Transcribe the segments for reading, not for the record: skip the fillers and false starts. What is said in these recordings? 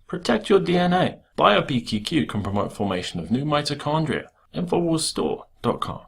Protect your DNA. BioPQQ can promote formation of new mitochondria. Infowarsstore.com.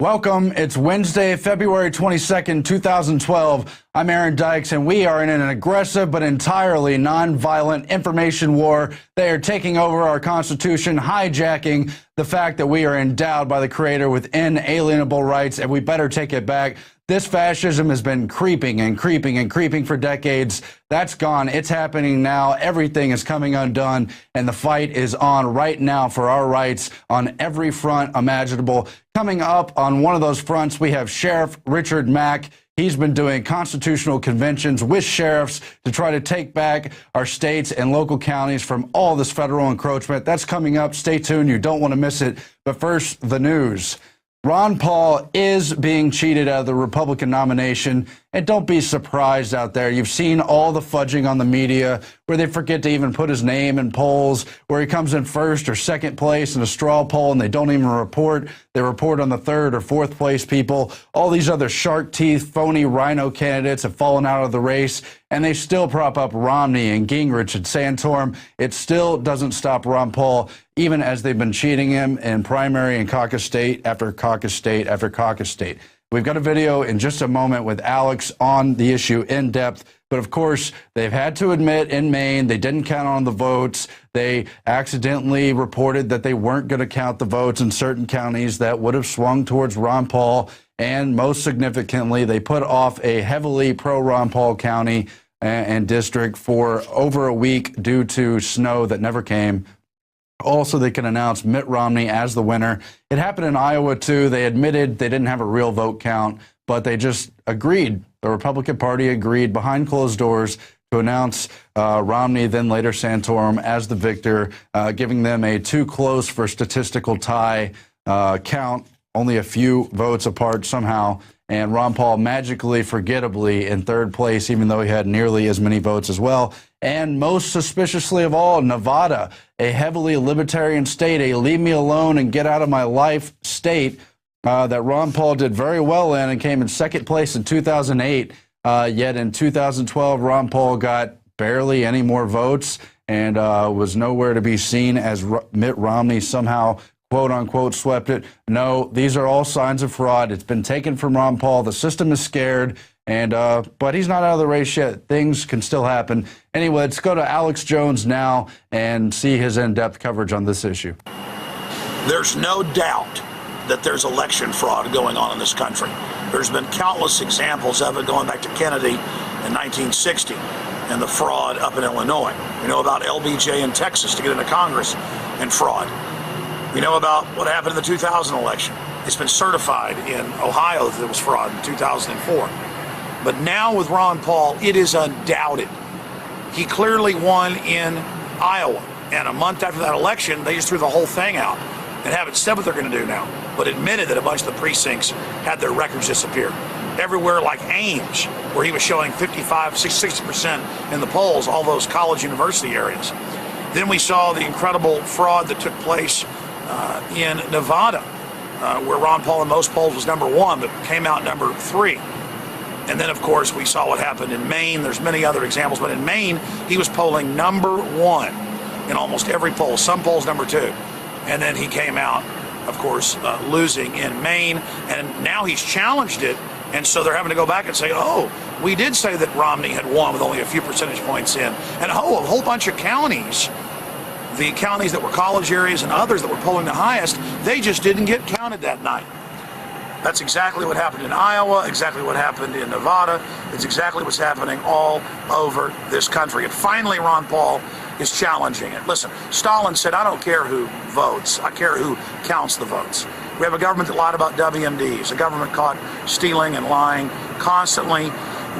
Welcome. It's Wednesday, February 22nd, 2012. I'm Aaron Dykes, and we are in an aggressive but entirely nonviolent information war. They are taking over our Constitution, hijacking the fact that we are endowed by the Creator with inalienable rights, and we better take it back. This fascism has been creeping and creeping and creeping for decades. That's gone. It's happening now. Everything is coming undone, and the fight is on right now for our rights on every front imaginable. Coming up on one of those fronts, we have Sheriff Richard Mack. He's been doing constitutional conventions with sheriffs to try to take back our states and local counties from all this federal encroachment. That's coming up. Stay tuned. You don't want to miss it. But first, the news. Ron Paul is being cheated out of the Republican nomination, and don't be surprised out there. You've seen all the fudging on the media where they forget to even put his name in polls, where he comes in first or second place in a straw poll and they don't even report. They report on the third or fourth place people. All these other shark teeth, phony rhino candidates have fallen out of the race, and they still prop up Romney and Gingrich and Santorum. It still doesn't stop Ron Paul, even as they've been cheating him in primary and caucus state after caucus state after caucus state. We've got a video in just a moment with Alex on the issue in depth. But of course, they've had to admit in Maine they didn't count on the votes. They accidentally reported that they weren't going to count the votes in certain counties that would have swung towards Ron Paul. And most significantly, they put off a heavily pro-Ron Paul county and district for over a week due to snow that never came. Also, they can announce Mitt Romney as the winner. It happened in Iowa, too. They admitted they didn't have a real vote count, but they just agreed. The Republican Party agreed behind closed doors to announce Romney, then later Santorum, as the victor, giving them a too close for statistical tie count, only a few votes apart somehow. And Ron Paul magically, forgettably, in third place, even though he had nearly as many votes as well. And most suspiciously of all, Nevada, a heavily libertarian state, a leave me alone and get out of my life state that Ron Paul did very well in and came in second place in 2008. Yet in 2012, Ron Paul got barely any more votes and was nowhere to be seen as Mitt Romney somehow, quote unquote, swept it. No, these are all signs of fraud. It's been taken from Ron Paul. The system is scared. And but he's not out of the race yet. Things can still happen. Anyway, let's go to Alex Jones now and see his in-depth coverage on this issue. There's no doubt that there's election fraud going on in this country. There's been countless examples of it going back to Kennedy in 1960 and the fraud up in Illinois. We know about LBJ in Texas to get into Congress and fraud. We know about what happened in the 2000 election. It's been certified in Ohio that there was fraud in 2004. But now with Ron Paul, it is undoubted. He clearly won in Iowa. And a month after that election, they just threw the whole thing out and haven't said what they're going to do now, but admitted that a bunch of the precincts had their records disappear. Everywhere like Ames, where he was showing 55, 60% in the polls, all those college university areas. Then we saw the incredible fraud that took place in Nevada, where Ron Paul in most polls was #1, but came out #3. And then, of course, we saw what happened in Maine. There's many other examples, but in Maine, he was polling #1 in almost every poll, some polls #2. And then he came out, of course, losing in Maine, and now he's challenged it, and so they're having to go back and say, oh, we did say that Romney had won with only a few percentage points in. And a whole bunch of counties, the counties that were college areas and others that were polling the highest, they just didn't get counted that night. That's exactly what happened in Iowa, exactly what happened in Nevada. It's exactly what's happening all over this country. And finally, Ron Paul is challenging it. Listen, Stalin said, I don't care who votes, I care who counts the votes. We have a government that lied about WMDs, a government caught stealing and lying constantly.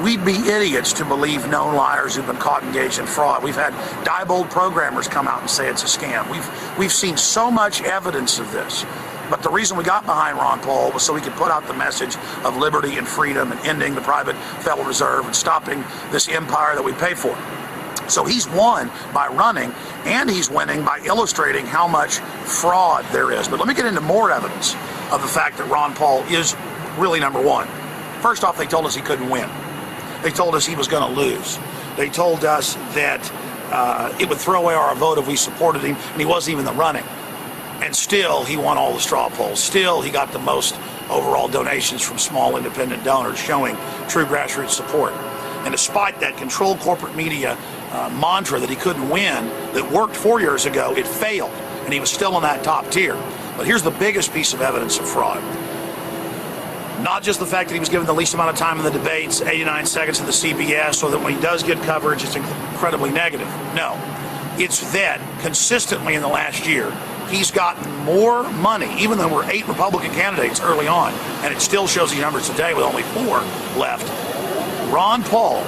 We'd be idiots to believe known liars who've been caught engaged in fraud. We've had Diebold programmers come out and say it's a scam. We've seen so much evidence of this. But the reason we got behind Ron Paul was so we could put out the message of liberty and freedom and ending the private Federal Reserve and stopping this empire that we pay for. So he's won by running, and he's winning by illustrating how much fraud there is. But let me get into more evidence of the fact that Ron Paul is really number one. First off, they told us he couldn't win. They told us he was going to lose. They told us that it would throw away our vote if we supported him, and he wasn't even in the running. And still, he won all the straw polls. Still, he got the most overall donations from small independent donors, showing true grassroots support. And despite that controlled corporate media mantra that he couldn't win, that worked 4 years ago, it failed, and he was still in that top tier. But here's the biggest piece of evidence of fraud. Not just the fact that he was given the least amount of time in the debates, 89 seconds in the CBS, so that when he does get coverage, it's incredibly negative. No, it's that consistently in the last year, he's gotten more money, even though we're 8 Republican candidates early on, and it still shows these numbers today with only 4 left. Ron Paul,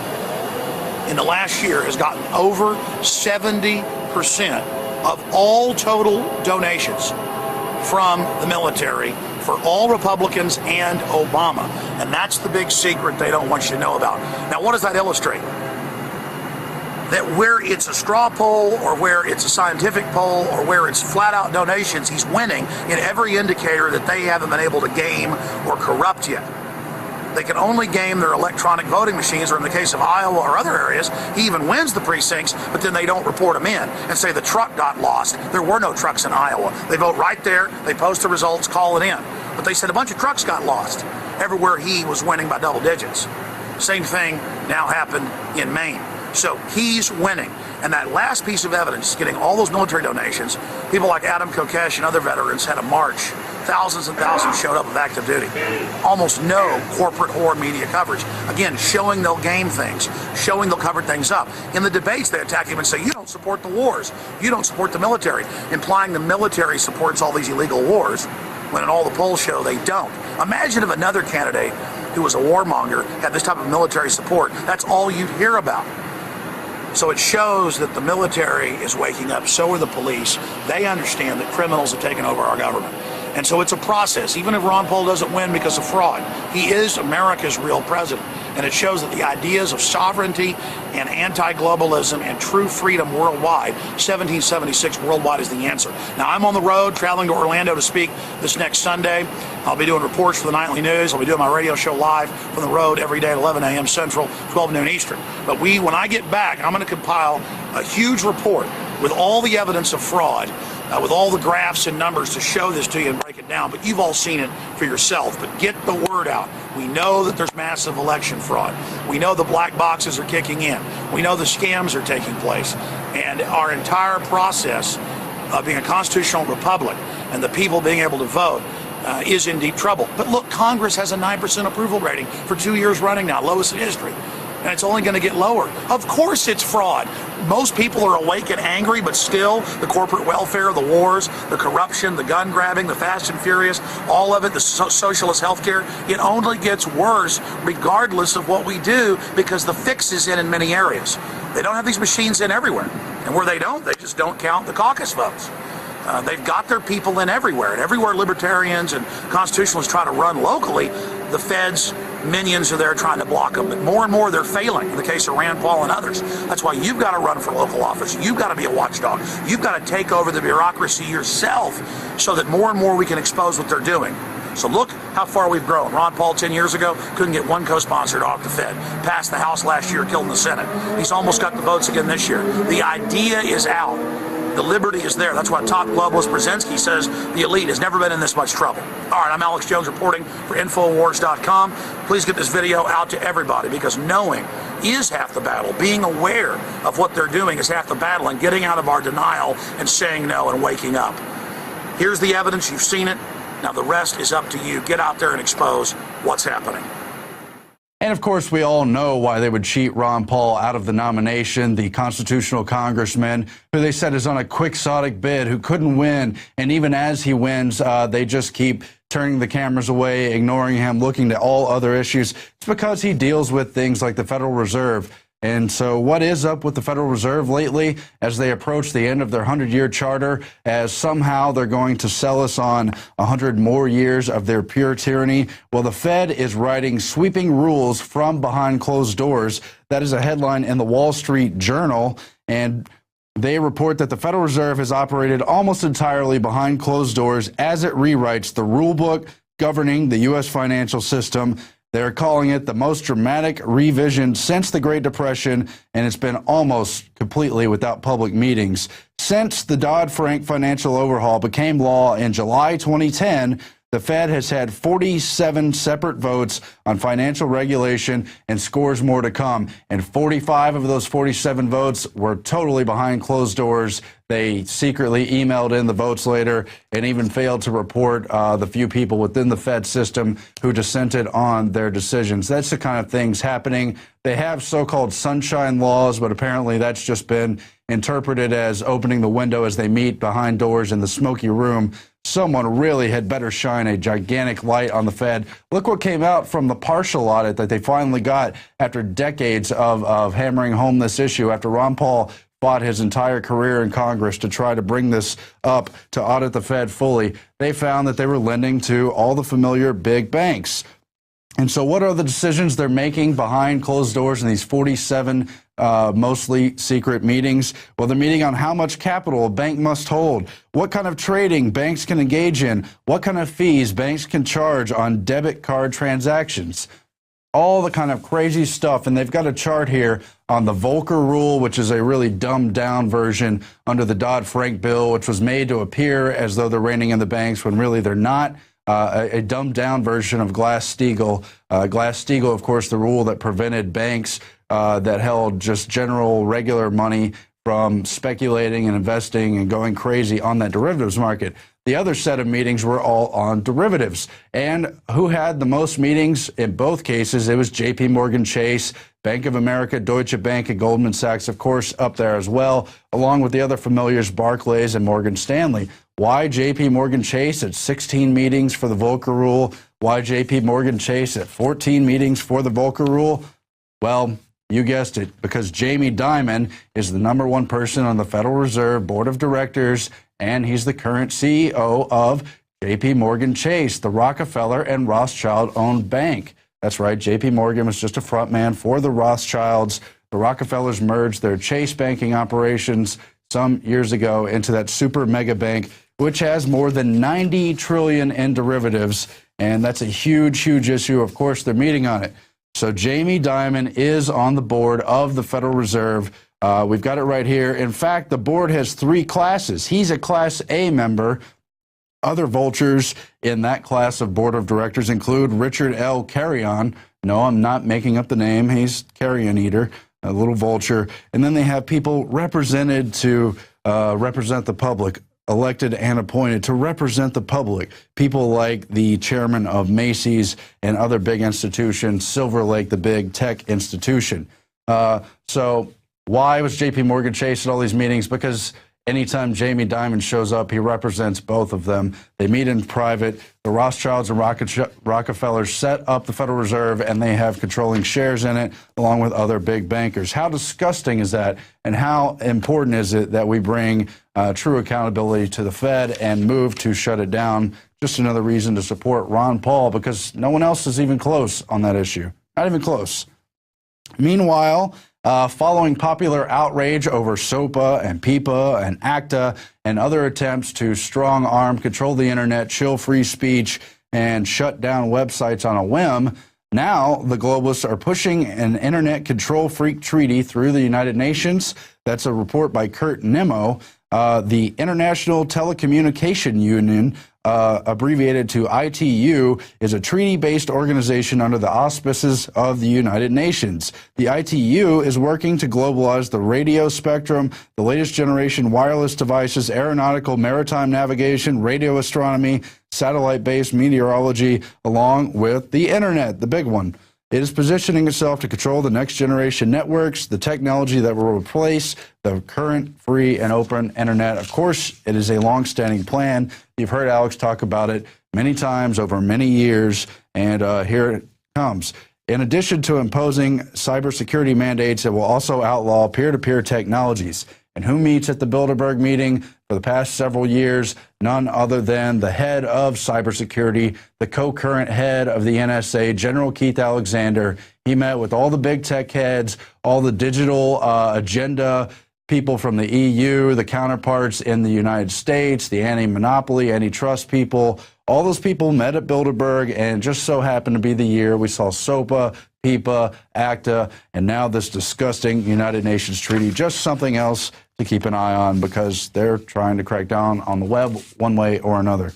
in the last year, has gotten over 70% of all total donations from the military for all Republicans and Obama. And that's the big secret they don't want you to know about. Now, what does that illustrate? That where it's a straw poll or where it's a scientific poll or where it's flat out donations, he's winning in every indicator that they haven't been able to game or corrupt yet. They can only game their electronic voting machines, or in the case of Iowa or other areas, he even wins the precincts, but then they don't report them in and say the truck got lost. There were no trucks in Iowa. They vote right there, they post the results, call it in. But they said a bunch of trucks got lost everywhere he was winning by double digits. Same thing now happened in Maine. So he's winning. And that last piece of evidence, getting all those military donations, people like Adam Kokesh and other veterans had a march. Thousands and thousands showed up of active duty. Almost no corporate or media coverage. Again, showing they'll game things, showing they'll cover things up. In the debates, they attack him and say, you don't support the wars. You don't support the military, implying the military supports all these illegal wars, when in all the polls show they don't. Imagine if another candidate who was a warmonger had this type of military support. That's all you'd hear about. So it shows that the military is waking up. So are the police. They understand that criminals have taken over our government. And so it's a process. Even if Ron Paul doesn't win because of fraud, he is America's real president. And it shows that the ideas of sovereignty and anti-globalism and true freedom worldwide, 1776 worldwide is the answer. Now, I'm on the road traveling to Orlando to speak this next Sunday. I'll be doing reports for the nightly news. I'll be doing my radio show live from the road every day at 11 a.m. Central, 12 noon Eastern. But when I get back, I'm going to compile a huge report with all the evidence of fraud, with all the graphs and numbers to show this to you and break it down. But you've all seen it for yourself. But get the word out. We know that there's massive election fraud. We know the black boxes are kicking in. We know the scams are taking place. And our entire process of being a constitutional republic and the people being able to vote is in deep trouble. But look, Congress has a 9% approval rating for 2 years running now, lowest in history. And it's only going to get lower. Of course it's fraud. Most people are awake and angry, but still the corporate welfare, the wars, the corruption, the gun grabbing, the fast and furious, all of it, the socialist healthcare, it only gets worse regardless of what we do because the fix is in many areas. They don't have these machines in everywhere. And where they don't, they just don't count the caucus votes. They've got their people in everywhere. And everywhere libertarians and constitutionalists try to run locally, the feds, minions are there trying to block them. But more and more they're failing in the case of Rand Paul and others. That's why you've got to run for local office. You've got to be a watchdog. You've got to take over the bureaucracy yourself so that more and more we can expose what they're doing. So look how far we've grown. Ron Paul 10 years ago couldn't get one co-sponsor to off the Fed. Passed the House last year, killed in the Senate. He's almost got the votes again this year. The idea is out. The liberty is there. That's why top globalist Brzezinski says the elite has never been in this much trouble. All right, I'm Alex Jones reporting for Infowars.com. Please get this video out to everybody because knowing is half the battle. Being aware of what they're doing is half the battle, and getting out of our denial and saying no and waking up. Here's the evidence. You've seen it. Now the rest is up to you. Get out there and expose what's happening. And of course, we all know why they would cheat Ron Paul out of the nomination, the constitutional congressman who they said is on a quixotic bid, who couldn't win. And even as he wins, they just keep turning the cameras away, ignoring him, looking to all other issues. It's because he deals with things like the Federal Reserve. And so what is up with the Federal Reserve lately as they approach the end of their 100-year charter, as somehow they're going to sell us on 100 more years of their pure tyranny? Well, the Fed is writing sweeping rules from behind closed doors. That is a headline in the Wall Street Journal, and they report that the Federal Reserve has operated almost entirely behind closed doors as it rewrites the rule book governing the U.S. financial system. They're calling it the most dramatic revision since the Great Depression, and it's been almost completely without public meetings. Since the Dodd-Frank financial overhaul became law in July 2010, the Fed has had 47 separate votes on financial regulation and scores more to come. And 45 of those 47 votes were totally behind closed doors. They secretly emailed in the votes later and even failed to report the few people within the Fed system who dissented on their decisions. That's the kind of things happening. They have so-called sunshine laws, but apparently that's just been interpreted as opening the window as they meet behind doors in the smoky room. Someone really had better shine a gigantic light on the Fed. Look what came out from the partial audit that they finally got after decades of hammering home this issue, after Ron Paul fought his entire career in Congress to try to bring this up to audit the Fed fully. They found that they were lending to all the familiar big banks. And so what are the decisions they're making behind closed doors in these 47 mostly secret meetings? Well, they're meeting on how much capital a bank must hold, what kind of trading banks can engage in, what kind of fees banks can charge on debit card transactions, all the kind of crazy stuff. And they've got a chart here on the Volcker Rule, which is a really dumbed down version under the Dodd-Frank bill, which was made to appear as though they're reining in the banks when really they're not. A dumbed-down version of Glass-Steagall. Glass-Steagall, of course, the rule that prevented banks that held just general, regular money from speculating and investing and going crazy on that derivatives market. The other set of meetings were all on derivatives. And who had the most meetings in both cases? It was J.P. Morgan Chase, Bank of America, Deutsche Bank, and Goldman Sachs, of course, up there as well, along with the other familiars, Barclays and Morgan Stanley. Why J.P. Morgan Chase at 16 meetings for the Volcker Rule? Why J.P. Morgan Chase at 14 meetings for the Volcker Rule? Well, you guessed it, because Jamie Dimon is the #1 person on the Federal Reserve Board of Directors, and he's the current CEO of J.P. Morgan Chase, the Rockefeller and Rothschild-owned bank. That's right, J.P. Morgan was just a front man for the Rothschilds. The Rockefellers merged their Chase banking operations some years ago into that super mega bank, which has more than 90 trillion in derivatives. And that's a huge, huge issue. Of course, they're meeting on it. So Jamie Dimon is on the board of the Federal Reserve. We've got it right here. In fact, the board has 3 classes. He's a Class A member. Other vultures in that class of board of directors include Richard L. Carrion. No, I'm not making up the name. He's carrion eater, a little vulture. And then they have people represented to represent the public, elected and appointed to represent the public. People like the chairman of Macy's and other big institutions, Silver Lake, the big tech institution. So why was J.P. Morgan Chase at all these meetings? Because anytime Jamie Dimon shows up, he represents both of them. They meet in private. The Rothschilds and Rockefellers set up the Federal Reserve, and they have controlling shares in it, along with other big bankers. How disgusting is that? And how important is it that we bring true accountability to the Fed and move to shut it down? Just another reason to support Ron Paul, because no one else is even close on that issue. Not even close. Meanwhile, following popular outrage over SOPA and PIPA and ACTA and other attempts to strong-arm, control the internet, chill free speech, and shut down websites on a whim, now the globalists are pushing an internet control freak treaty through the United Nations. That's a report by Kurt Nimmo. The International Telecommunication Union, abbreviated to ITU, is a treaty-based organization under the auspices of the United Nations. The ITU is working to globalize the radio spectrum, the latest generation wireless devices, aeronautical, maritime navigation, radio astronomy, satellite-based meteorology, along with the internet, the big one. It is positioning itself to control the next generation networks, the technology that will replace the current free and open internet. Of course, it is a long-standing plan. You've heard Alex talk about it many times over many years, and here it comes. In addition to imposing cybersecurity mandates, it will also outlaw peer-to-peer technologies. And who meets at the Bilderberg meeting for the past several years? None other than the head of cybersecurity, the co-current head of the NSA, General Keith Alexander. He met with all the big tech heads, all the digital agenda people from the EU, the counterparts in the United States, the anti-monopoly, antitrust people. All those people met at Bilderberg, and it just so happened to be the year we saw SOPA, PIPA, ACTA, and now this disgusting United Nations treaty. Just something else to keep an eye on because they're trying to crack down on the web one way or another.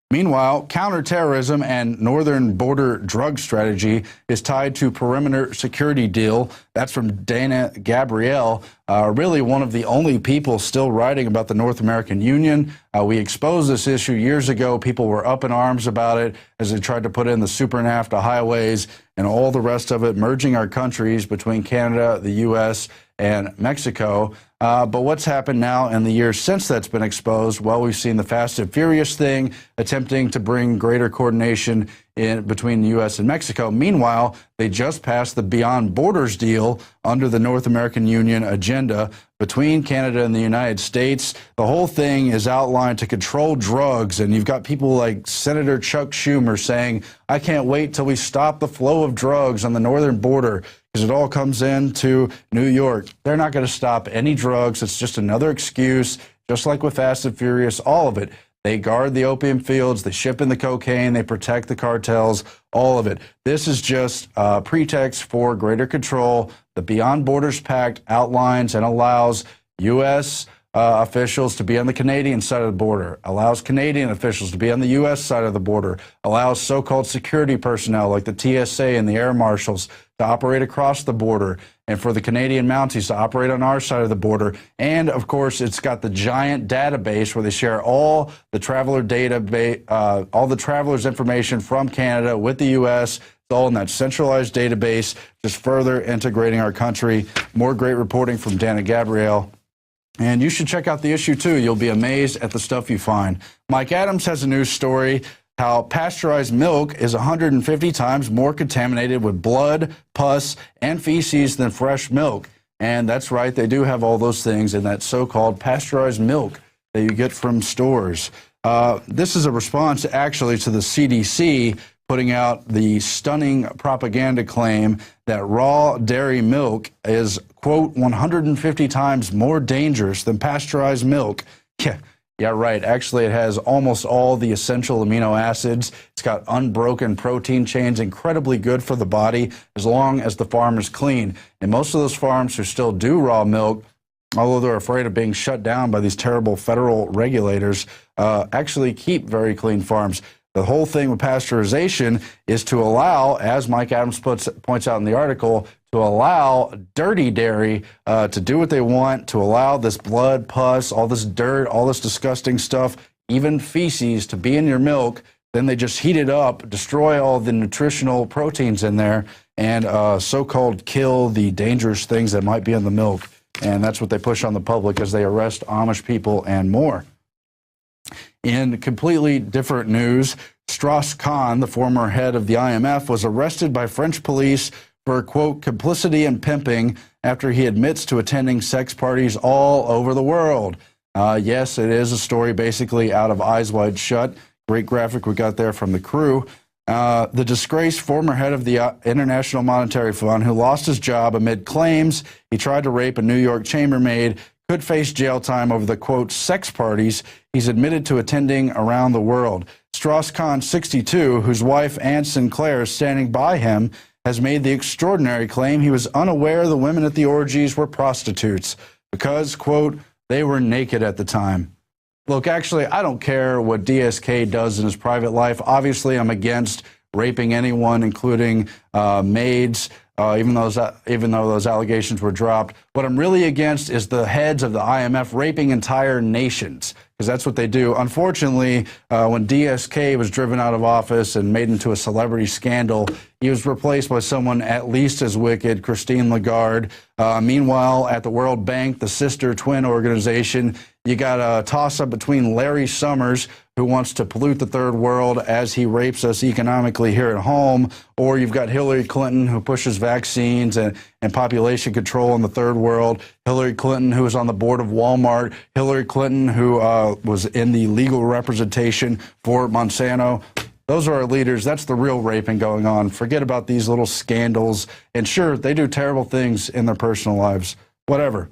Meanwhile, counterterrorism and northern border drug strategy is tied to perimeter security deal. That's from Dana Gabrielle, really one of the only people still writing about the North American Union. We exposed this issue years ago. People were up in arms about it as they tried to put in the super NAFTA highways and all the rest of it, merging our countries between Canada, the U.S., and Mexico. But what's happened now in the years since that's been exposed? Well, we've seen the Fast and Furious thing attempting to bring greater coordination in between the U.S. and Mexico. Meanwhile, they just passed the Beyond Borders deal under the North American Union agenda between Canada and the United States. The whole thing is outlined to control drugs, and you've got people like Senator Chuck Schumer saying, I can't wait till we stop the flow of drugs on the northern border because it all comes into New York. They're not going to stop any drugs. It's just another excuse, just like with Fast and Furious, all of it. They guard the opium fields, they ship in the cocaine, they protect the cartels, all of it. This is just a pretext for greater control. The Beyond Borders Pact outlines and allows U.S. Officials to be on the Canadian side of the border, allows Canadian officials to be on the U.S. side of the border, allows so-called security personnel like the TSA and the air marshals to operate across the border, and for the Canadian Mounties to operate on our side of the border. And, of course, it's got the giant database where they share all the traveler data, all the travelers' information from Canada with the U.S., it's all in that centralized database, just further integrating our country. More great reporting from Dana Gabrielle. And you should check out the issue, too. You'll be amazed at the stuff you find. Mike Adams has a news story, how pasteurized milk is 150 times more contaminated with blood, pus, and feces than fresh milk. And that's right, they do have all those things in that so-called pasteurized milk that you get from stores. This is a response, actually, to the CDC putting out the stunning propaganda claim that raw dairy milk is, quote, 150 times more dangerous than pasteurized milk. Yeah, right. Actually, it has almost all the essential amino acids. It's got unbroken protein chains, incredibly good for the body as long as the farm is clean. And most of those farms who still do raw milk, although they're afraid of being shut down by these terrible federal regulators, actually keep very clean farms. The whole thing with pasteurization is to allow, as Mike Adams points out in the article, to allow dirty dairy to do what they want, to allow this blood, pus, all this dirt, all this disgusting stuff, even feces to be in your milk. Then they just heat it up, destroy all the nutritional proteins in there, and so-called kill the dangerous things that might be in the milk. And that's what they push on the public as they arrest Amish people and more. In completely different news, Strauss-Kahn, the former head of the IMF, was arrested by French police for, quote, complicity and pimping after he admits to attending sex parties all over the world. Yes, it is a story basically out of Eyes Wide Shut. Great graphic we got there from the crew. The disgraced former head of the International Monetary Fund, who lost his job amid claims he tried to rape a New York chambermaid, could face jail time over the, quote, sex parties he's admitted to attending around the world. Strauss-Kahn, 62, whose wife Ann Sinclair is standing by him, has made the extraordinary claim he was unaware the women at the orgies were prostitutes because, quote, they were naked at the time. Look, actually, I don't care what DSK does in his private life. Obviously, I'm against raping anyone, including maids, even though those allegations were dropped. What I'm really against is the heads of the IMF raping entire nations. because that's what they do. Unfortunately, when DSK was driven out of office and made into a celebrity scandal, he was replaced by someone at least as wicked, Christine Lagarde. Meanwhile, at the World Bank, the sister twin organization, you got a toss-up between Larry Summers, who wants to pollute the third world as he rapes us economically here at home, or you've got Hillary Clinton, who pushes vaccines and population control in the third world, Hillary Clinton, who was on the board of Walmart, Hillary Clinton, who was in the legal representation for Monsanto. Those are our leaders. That's the real raping going on. Forget about these little scandals. And sure, they do terrible things in their personal lives. Whatever.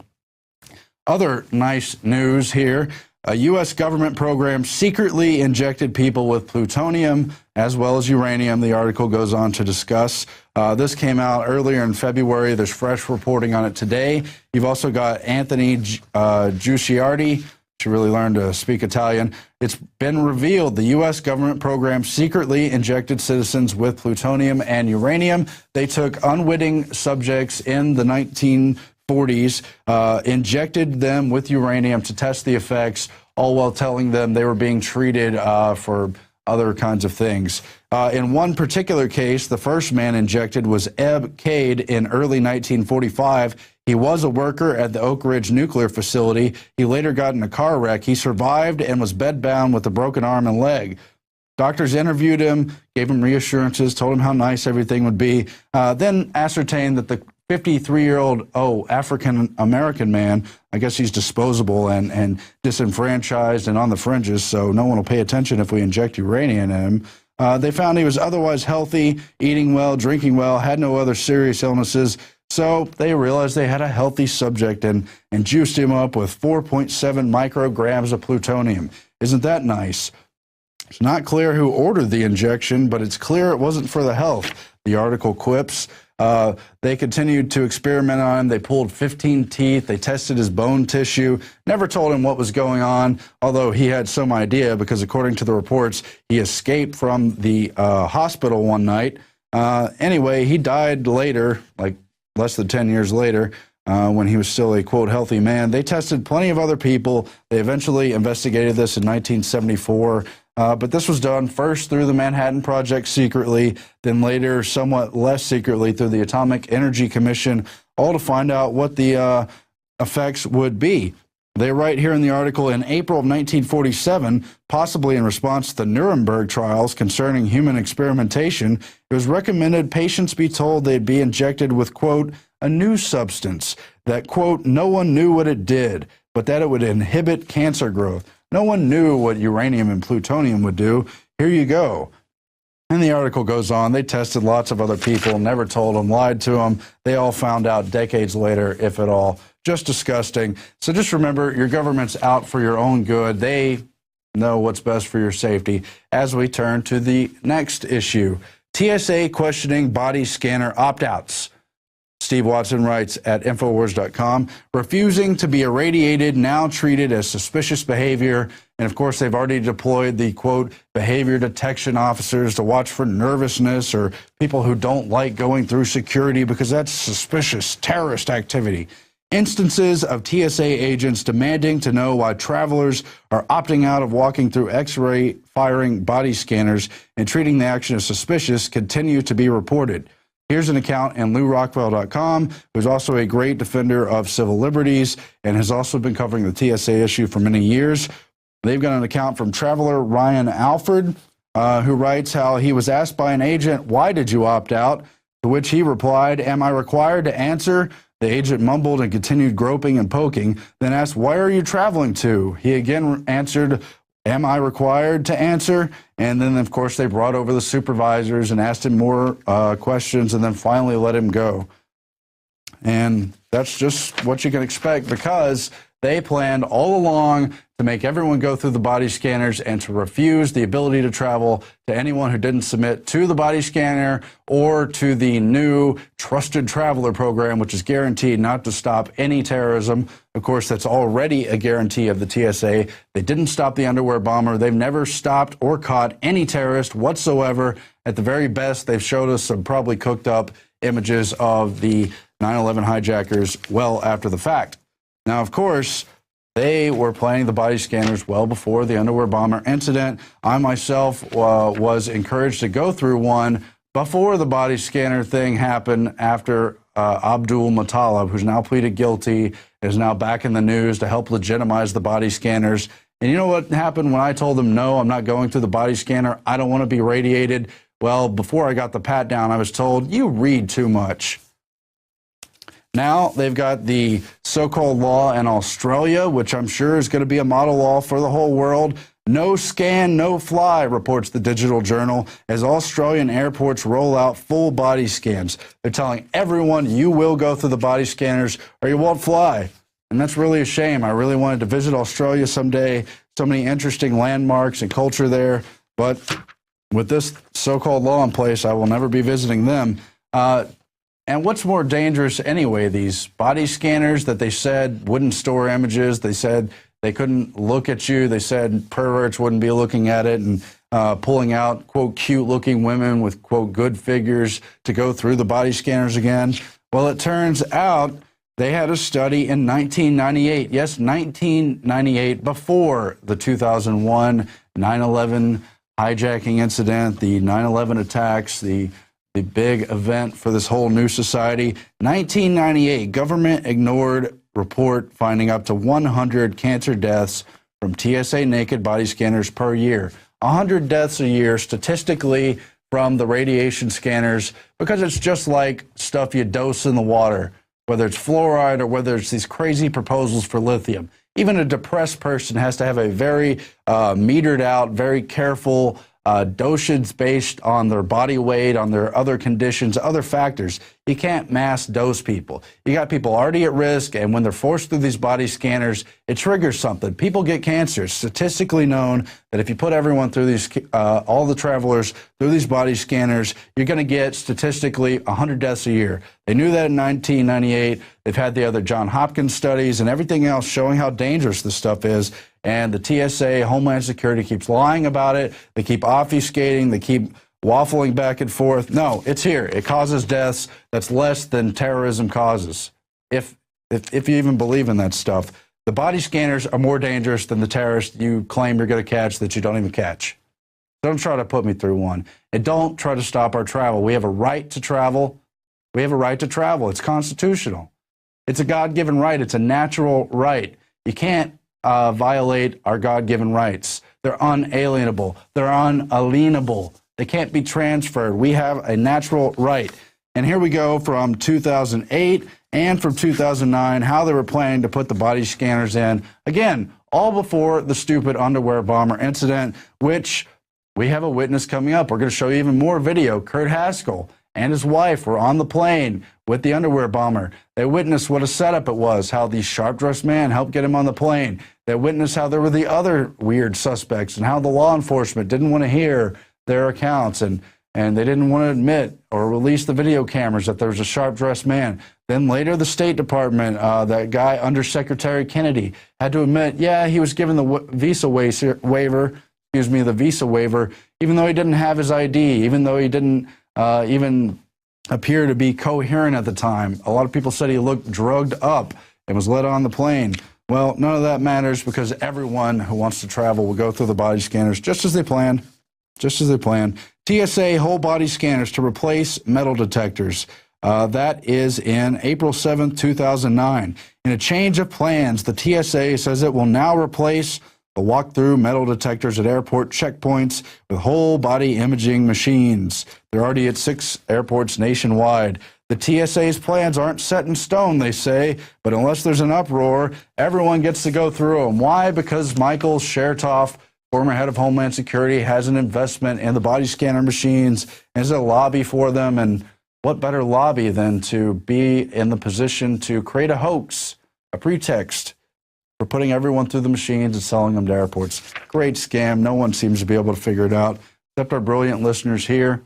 Other nice news here. A U.S. government program secretly injected people with plutonium as well as uranium, the article goes on to discuss. This came out earlier in February. There's fresh reporting on it today. You've also got Anthony Giucciardi. Should really learn to speak Italian. It's been revealed the U.S. government program secretly injected citizens with plutonium and uranium. They took unwitting subjects in the 1940s, injected them with uranium to test the effects, all while telling them they were being treated for other kinds of things. In one particular case, the first man injected was Eb Cade in early 1945. He was a worker at the Oak Ridge nuclear facility. He later got in a car wreck. He survived and was bedbound with a broken arm and leg. Doctors interviewed him, gave him reassurances, told him how nice everything would be, then ascertained that the 53-year-old, African-American man, I guess he's disposable and disenfranchised and on the fringes, so no one will pay attention if we inject uranium in him. They found he was otherwise healthy, eating well, drinking well, had no other serious illnesses, so they realized they had a healthy subject and juiced him up with 4.7 micrograms of plutonium. Isn't that nice? It's not clear who ordered the injection, but it's clear it wasn't for the health, the article quips. They continued to experiment on him. They pulled 15 teeth. They tested his bone tissue. Never told him what was going on, although he had some idea because, according to the reports, he escaped from the hospital one night. Anyway, he died later, like less than 10 years later, when he was still a, quote, healthy man. They tested plenty of other people. They eventually investigated this in 1974. But this was done first through the Manhattan Project secretly, then later somewhat less secretly through the Atomic Energy Commission, all to find out what the effects would be. They write here in the article, in April of 1947, possibly in response to the Nuremberg trials concerning human experimentation, it was recommended patients be told they'd be injected with, quote, a new substance that, quote, no one knew what it did, but that it would inhibit cancer growth. No one knew what uranium and plutonium would do. Here you go. And the article goes on. They tested lots of other people, never told them, lied to them. They all found out decades later, if at all. Just disgusting. So just remember, your government's out for your own good. They know what's best for your safety. As we turn to the next issue, TSA questioning body scanner opt-outs. Steve Watson writes at Infowars.com, refusing to be irradiated, now treated as suspicious behavior. And of course, they've already deployed the, quote, behavior detection officers to watch for nervousness or people who don't like going through security because that's suspicious terrorist activity. Instances of TSA agents demanding to know why travelers are opting out of walking through X-ray firing body scanners and treating the action as suspicious continue to be reported. Here's an account in LouRockwell.com, who's also a great defender of civil liberties and has also been covering the TSA issue for many years. They've got an account from traveler Ryan Alford, who writes how he was asked by an agent, why did you opt out? To which he replied, am I required to answer? The agent mumbled and continued groping and poking, then asked, why are you traveling to? He again answered, am I required to answer? And then, of course, they brought over the supervisors and asked him more questions and then finally let him go. And that's just what you can expect because they planned all along to make everyone go through the body scanners and to refuse the ability to travel to anyone who didn't submit to the body scanner or to the new Trusted Traveler program, which is guaranteed not to stop any terrorism. Of course, that's already a guarantee of the TSA. They didn't stop the underwear bomber. They've never stopped or caught any terrorist whatsoever. At the very best, they've showed us some probably cooked up images of the 9/11 hijackers well after the fact. Now, of course, They were planning the body scanners well before the underwear bomber incident. I myself was encouraged to go through one before the body scanner thing happened, after Abdul Muttalib, who's now pleaded guilty, is now back in the news to help legitimize the body scanners. And you know what happened when I told them, no, I'm not going through the body scanner, I don't want to be radiated? Well, before I got the pat down, I was told, you read too much. Now they've got the so-called law in Australia, which I'm sure is going to be a model law for the whole world. No scan, no fly, reports the Digital Journal, as Australian airports roll out full body scans. They're telling everyone, you will go through the body scanners or you won't fly. And that's really a shame. I really wanted to visit Australia someday. So many interesting landmarks and culture there. But with this so-called law in place, I will never be visiting them. And what's more dangerous anyway, these body scanners that they said wouldn't store images, they said they couldn't look at you, they said perverts wouldn't be looking at it, and pulling out, quote, cute-looking women with, quote, good figures to go through the body scanners again. Well, it turns out they had a study in 1998, yes, 1998, before the 2001 9/11 hijacking incident, the 9/11 attacks, the big event for this whole new society. 1998, government ignored report finding up to 100 cancer deaths from TSA naked body scanners per year. 100 deaths a year statistically from the radiation scanners, because it's just like stuff you dose in the water, whether it's fluoride or whether it's these crazy proposals for lithium. Even a depressed person has to have a very metered out, very careful dosage based on their body weight, on their other conditions, other factors. You can't mass dose people. You got people already at risk, and when they're forced through these body scanners, it triggers something. People get cancer. It's statistically known that if you put everyone through these, all the travelers through these body scanners, you're going to get statistically 100 deaths a year. They knew that in 1998. They've had the other Johns Hopkins studies and everything else showing how dangerous this stuff is. And the TSA, Homeland Security, keeps lying about it. They keep obfuscating. They keep waffling back and forth. No, it's here. It causes deaths. That's less than terrorism causes, if you even believe in that stuff. The body scanners are more dangerous than the terrorists you claim you're going to catch that you don't even catch. Don't try to put me through one. And don't try to stop our travel. We have a right to travel. We have a right to travel. It's constitutional. It's a God-given right. It's a natural right. You can't violate our God-given rights. They're unalienable. They're unalienable. They can't be transferred. We have a natural right. And here we go from 2008 and from 2009, how they were planning to put the body scanners in. Again, all before the stupid underwear bomber incident, which we have a witness coming up. We're going to show you even more video. Kurt Haskell and his wife were on the plane with the underwear bomber. They witnessed what a setup it was, how the sharp-dressed man helped get him on the plane. They witnessed how there were the other weird suspects and how the law enforcement didn't want to hear their accounts, and they didn't want to admit or release the video cameras that there was a sharp-dressed man. Then later the State Department, that guy Undersecretary Kennedy, had to admit, yeah, he was given the visa waiver, even though he didn't have his ID, even though he didn't even appear to be coherent at the time. A lot of people said he looked drugged up and was let on the plane. Well, none of that matters, because everyone who wants to travel will go through the body scanners just as they planned. Just as they planned. TSA whole body scanners to replace metal detectors. That is in April 7th, 2009. In a change of plans, the TSA says it will now replace the walk-through metal detectors at airport checkpoints with whole body imaging machines. They're already at 6 airports nationwide. The TSA's plans aren't set in stone, they say, but unless there's an uproar, everyone gets to go through them. Why? Because Michael Chertoff, former head of Homeland Security, has an investment in the body scanner machines, and is a lobby for them. And what better lobby than to be in the position to create a hoax, a pretext for putting everyone through the machines and selling them to airports. Great scam. No one seems to be able to figure it out, except our brilliant listeners here.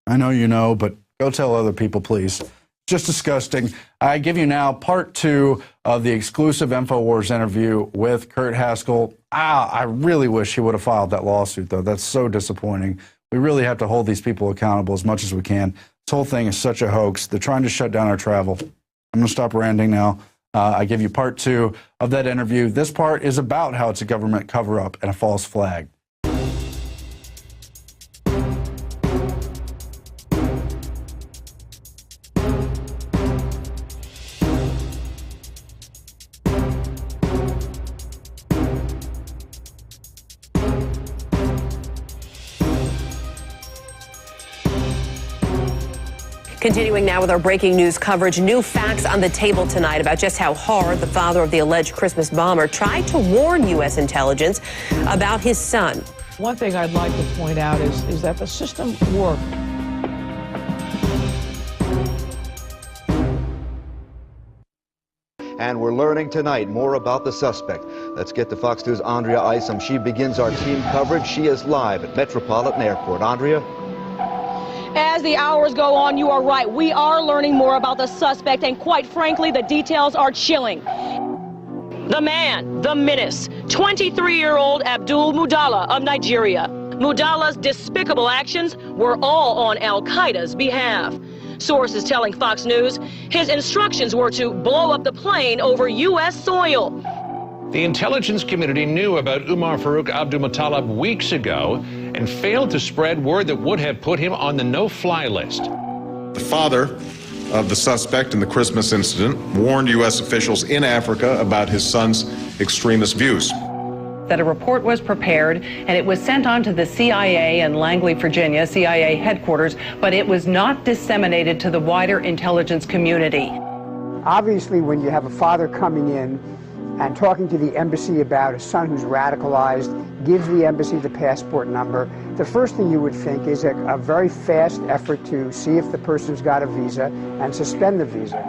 I know you know, but go tell other people, please. Just disgusting. I give you now part 2 of the exclusive Infowars interview with Kurt Haskell. I really wish he would have filed that lawsuit, though. That's so disappointing. We really have to hold these people accountable as much as we can. This whole thing is such a hoax. They're trying to shut down our travel. I'm going to stop ranting now. I give you part 2 of that interview. This part is about how it's a government cover-up and a false flag. Continuing now with our breaking news coverage, new facts on the table tonight about just how hard the father of the alleged Christmas bomber tried to warn U.S. intelligence about his son. One thing I'd like to point out is that the system worked. And we're learning tonight more about the suspect. Let's get to Fox News' Andrea Isom. She begins our team coverage. She is live at Metropolitan Airport. Andrea? As the hours go on, you are right. We are learning more about the suspect, and quite frankly, the details are chilling. The man, the menace, 23-year-old Abdul Mudala of Nigeria. Mudala's despicable actions were all on al-Qaeda's behalf. Sources telling Fox News his instructions were to blow up the plane over U.S. soil. The intelligence community knew about Umar Farouk Abdulmutallab weeks ago and failed to spread word that would have put him on the no-fly list. The father of the suspect in the Christmas incident warned U.S. officials in Africa about his son's extremist views. That a report was prepared and it was sent on to the CIA in Langley, Virginia, CIA headquarters, but it was not disseminated to the wider intelligence community. Obviously, when you have a father coming in and talking to the embassy about a son who's radicalized, gives the embassy the passport number, the first thing you would think is a very fast effort to see if the person's got a visa and suspend the visa.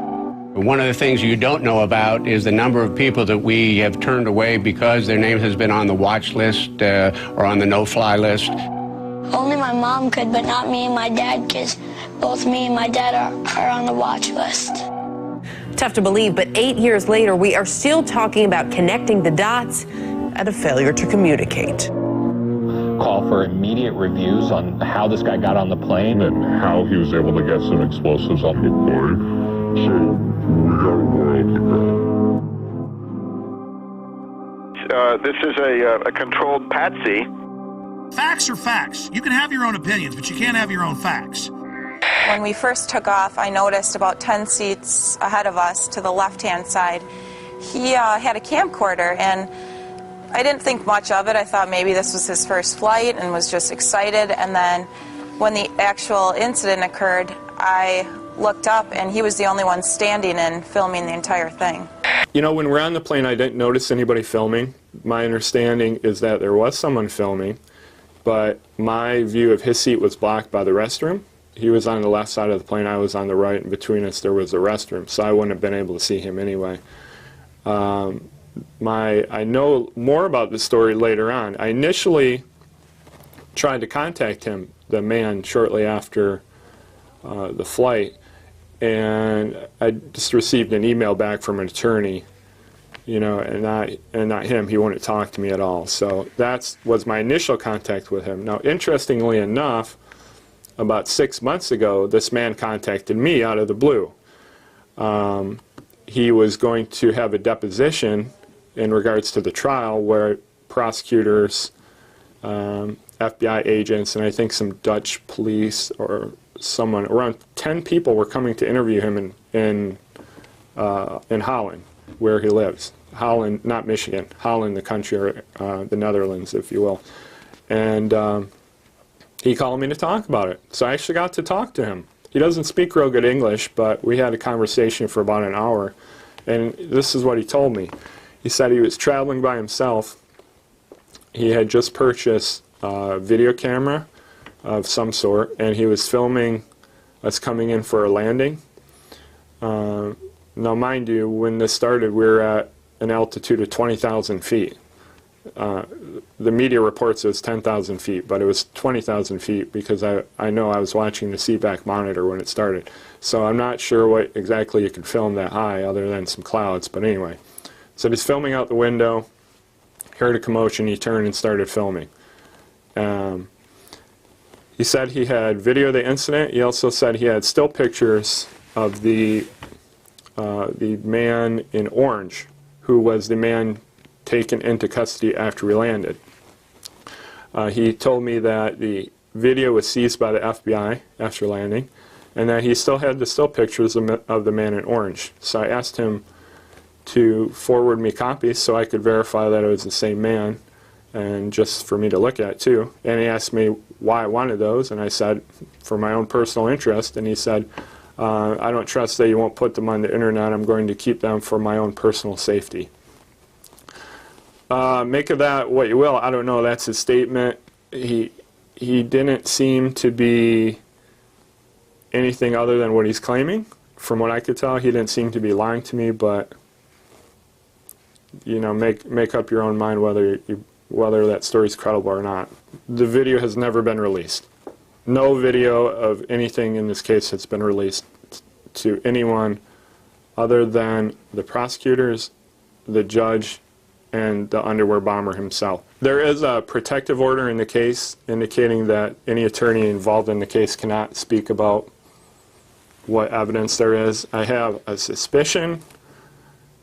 One of the things you don't know about is the number of people that we have turned away because their name has been on the watch list or on the no-fly list. Only my mom could, but not me and my dad, because both me and my dad are on the watch list. Tough to believe, but 8 years later, we are still talking about connecting the dots and a failure to communicate. Call for immediate reviews on how this guy got on the plane and how he was able to get some explosives on the plane. So we got a world to This is a controlled patsy. Facts are facts. You can have your own opinions, but you can't have your own facts. When we first took off, I noticed about 10 seats ahead of us to the left-hand side, he had a camcorder, and I didn't think much of it. I thought maybe this was his first flight and was just excited. And then when the actual incident occurred, I looked up, and he was the only one standing and filming the entire thing. You know, when we're on the plane, I didn't notice anybody filming. My understanding is that there was someone filming, but my view of his seat was blocked by the restroom. He was on the left side of the plane, I was on the right, and between us there was a restroom, so I wouldn't have been able to see him anyway. I know more about the story later on. I initially tried to contact him, the man, shortly after the flight, and I just received an email back from an attorney, you know, and not him. He wouldn't talk to me at all. So that was my initial contact with him. Now, interestingly enough, about 6 months ago, this man contacted me out of the blue. He was going to have a deposition in regards to the trial where prosecutors, FBI agents, and I think some Dutch police or someone, around 10 people were coming to interview him in Holland, where he lives. Holland, not Michigan, Holland, the country, or the Netherlands, if you will. And he called me to talk about it. So I actually got to talk to him. He doesn't speak real good English, but we had a conversation for about an hour. And this is what he told me. He said he was traveling by himself. He had just purchased a video camera of some sort, and he was filming us coming in for a landing. Now, mind you, when this started, we were at an altitude of 20,000 feet. The media reports it was 10,000 feet, but it was 20,000 feet because I know I was watching the CBAC monitor when it started. So I'm not sure what exactly you could film that high other than some clouds, but anyway. So he's filming out the window, heard a commotion, he turned and started filming. He said he had video of the incident. He also said he had still pictures of the the man in orange, who was the man taken into custody after we landed. He told me that the video was seized by the FBI after landing, and that he still had the still pictures of the man in orange. So I asked him to forward me copies so I could verify that it was the same man, and just for me to look at too. And he asked me why I wanted those, and I said for my own personal interest, and he said, I don't trust that you won't put them on the internet. I'm going to keep them for my own personal safety. Make of that what you will. I don't know. That's his statement. He didn't seem to be anything other than what he's claiming. From what I could tell, he didn't seem to be lying to me, but you know, make up your own mind whether that story's credible or not. The video has never been released. No video of anything in this case has been released to anyone other than the prosecutors, the judge, and the underwear bomber himself. There is a protective order in the case indicating that any attorney involved in the case cannot speak about what evidence there is. I have a suspicion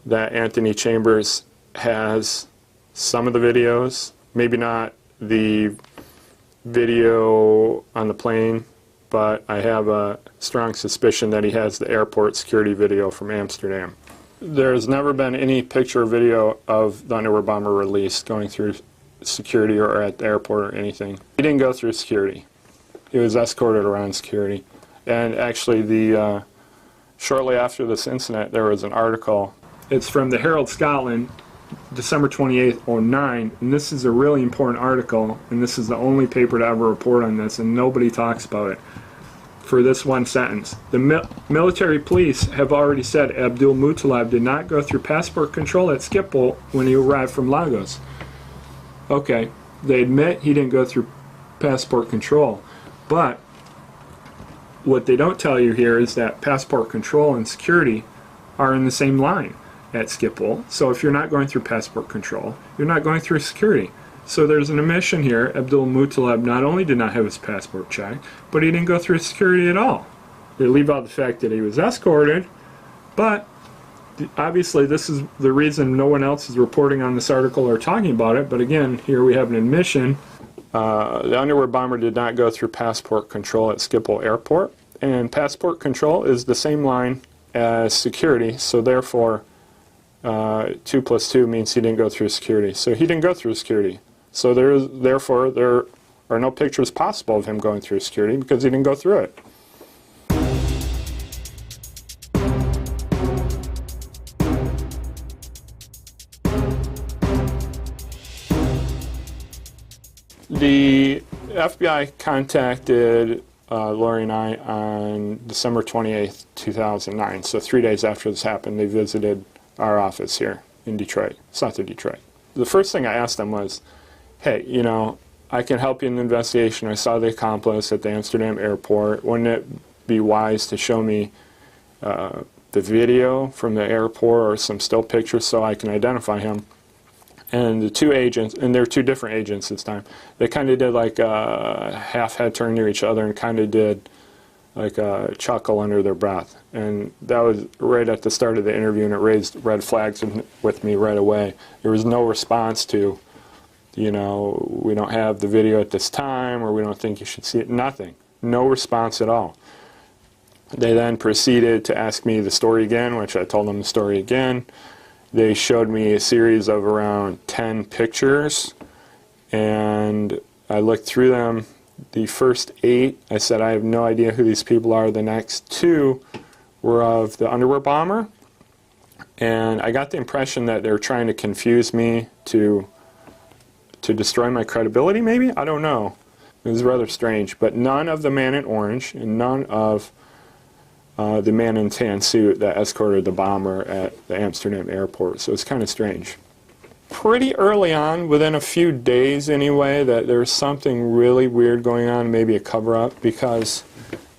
that Anthony Chambers has some of the videos, maybe not the video on the plane, but I have a strong suspicion that he has the airport security video from Amsterdam. There's never been any picture or video of the underwear bomber released going through security or at the airport or anything. He didn't go through security. He was escorted around security. And actually, shortly after this incident, there was an article. It's from the Herald Scotland, December 28th, 2009, and this is a really important article, and this is the only paper to ever report on this, and nobody talks about it. For this one sentence, the military police have already said Abdul Muttalib did not go through passport control at Schiphol when he arrived from Lagos. Okay, they admit he didn't go through passport control, but what they don't tell you here is that passport control and security are in the same line at Schiphol. So if you're not going through passport control, you're not going through security. So there's an admission here. Abdul Muttalib not only did not have his passport checked, but he didn't go through security at all. They leave out the fact that he was escorted, but obviously this is the reason no one else is reporting on this article or talking about it. But again, here we have an admission. The underwear bomber did not go through passport control at Schiphol Airport, and passport control is the same line as security, so therefore 2 + 2 means he didn't go through security. So he didn't go through security. So therefore there are no pictures possible of him going through security because he didn't go through it. The FBI contacted Lori and I on December 28th, 2009. So 3 days after this happened, they visited our office here in Detroit, south of Detroit. The first thing I asked them was, hey, you know, I can help you in the investigation. I saw the accomplice at the Amsterdam airport. Wouldn't it be wise to show me the video from the airport or some still pictures so I can identify him? And the two agents, and they're two different agents this time, they kind of did like a half head turn near each other and kind of did like a chuckle under their breath. And that was right at the start of the interview, and it raised red flags with me right away. There was no response to, you know, we don't have the video at this time, or we don't think you should see it. Nothing. No response at all. They then proceeded to ask me the story again, which I told them the story again. They showed me a series of around 10 pictures, and I looked through them. The first 8, I said, I have no idea who these people are. The next 2 were of the underwear bomber, and I got the impression that they were trying to confuse me to destroy my credibility, maybe? I don't know. It was rather strange, but none of the man in orange and none of the man in tan suit that escorted the bomber at the Amsterdam airport, so it's kind of strange. Pretty early on, within a few days anyway, that there was something really weird going on, maybe a cover-up, because,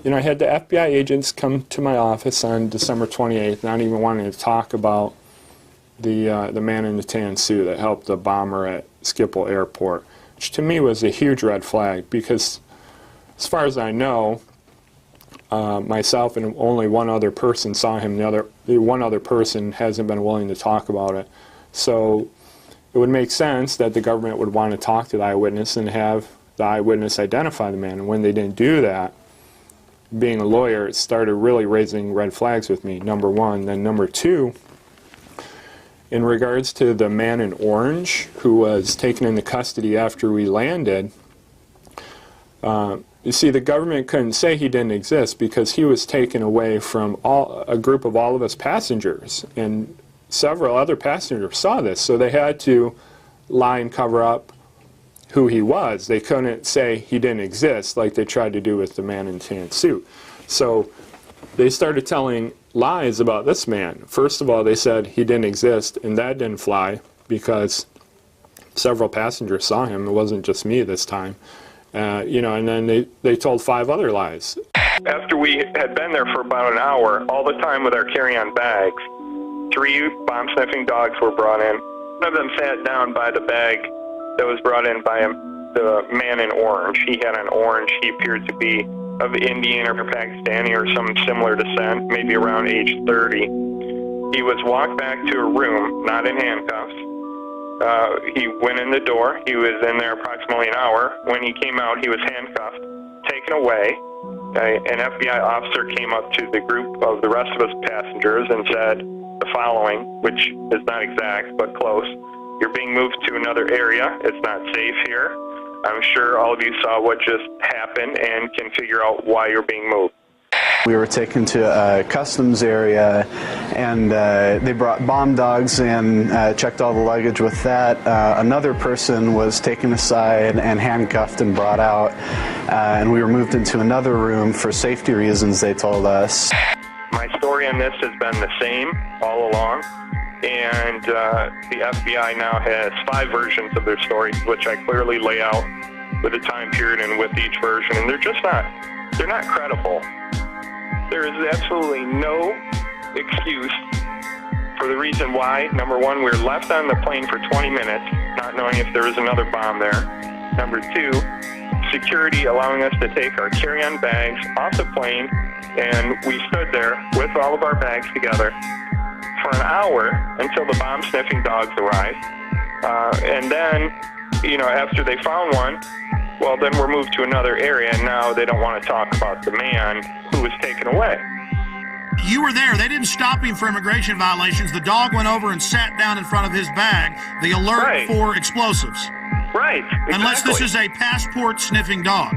you know, I had the FBI agents come to my office on December 28th, not even wanting to talk about the man in the tan suit that helped the bomber at Schiphol Airport, which to me was a huge red flag, because as far as I know, myself and only one other person saw him. The one other person hasn't been willing to talk about it. So it would make sense that the government would want to talk to the eyewitness and have the eyewitness identify the man. And when they didn't do that, being a lawyer, it started really raising red flags with me, number one. Then number two, in regards to the man in orange who was taken into custody after we landed, you see, the government couldn't say he didn't exist because he was taken away from a group of all of us passengers. And several other passengers saw this, so they had to lie and cover up who he was. They couldn't say he didn't exist like they tried to do with the man in tan suit. So they started telling lies about this man. First of all, they said he didn't exist, and that didn't fly because several passengers saw him. It wasn't just me this time. You know, and then they told 5 other lies. After we had been there for about an hour, all the time with our carry-on bags, 3 bomb-sniffing dogs were brought in. One of them sat down by the bag that was brought in by the man in orange. He had an orange. He appeared to be of Indian or Pakistani or some similar descent, maybe around age 30. He was walked back to a room, not in handcuffs. He went in the door. He was in there approximately an hour. When he came out, he was handcuffed, taken away. An FBI officer came up to the group of the rest of us passengers and said the following, which is not exact but close. You're being moved to another area. It's not safe here. I'm sure all of you saw what just happened and can figure out why you're being moved. We were taken to a customs area, and they brought bomb dogs and checked all the luggage with that. Another person was taken aside and handcuffed and brought out, and we were moved into another room for safety reasons, they told us. My story on this has been the same all along, and the FBI now has 5 versions of their story, which I clearly lay out with a time period and with each version, and they're not credible. There is absolutely no excuse for the reason why. Number one, we were left on the plane for 20 minutes, not knowing if there was another bomb there. Number two, security allowing us to take our carry-on bags off the plane, and we stood there with all of our bags together for an hour until the bomb-sniffing dogs arrived. And then, you know, after they found one, well, then we're moved to another area, and now they don't want to talk about the man who was taken away. You were there. They didn't stop him for immigration violations. The dog went over and sat down in front of his bag, the alert for explosives. Right, exactly. Unless this is a passport-sniffing dog.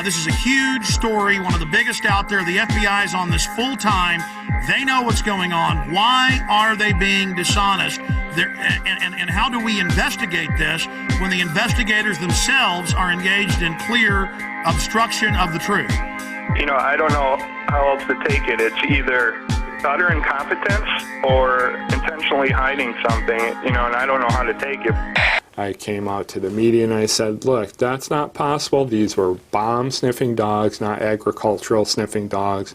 This is a huge story, one of the biggest out there. The FBI is on this full time. They know what's going on. Why are they being dishonest? And how do we investigate this when the investigators themselves are engaged in clear obstruction of the truth? You know, I don't know how else to take it. It's either utter incompetence or intentionally hiding something, you know, and I don't know how to take it. I came out to the media and I said, look, that's not possible. These were bomb-sniffing dogs, not agricultural sniffing dogs.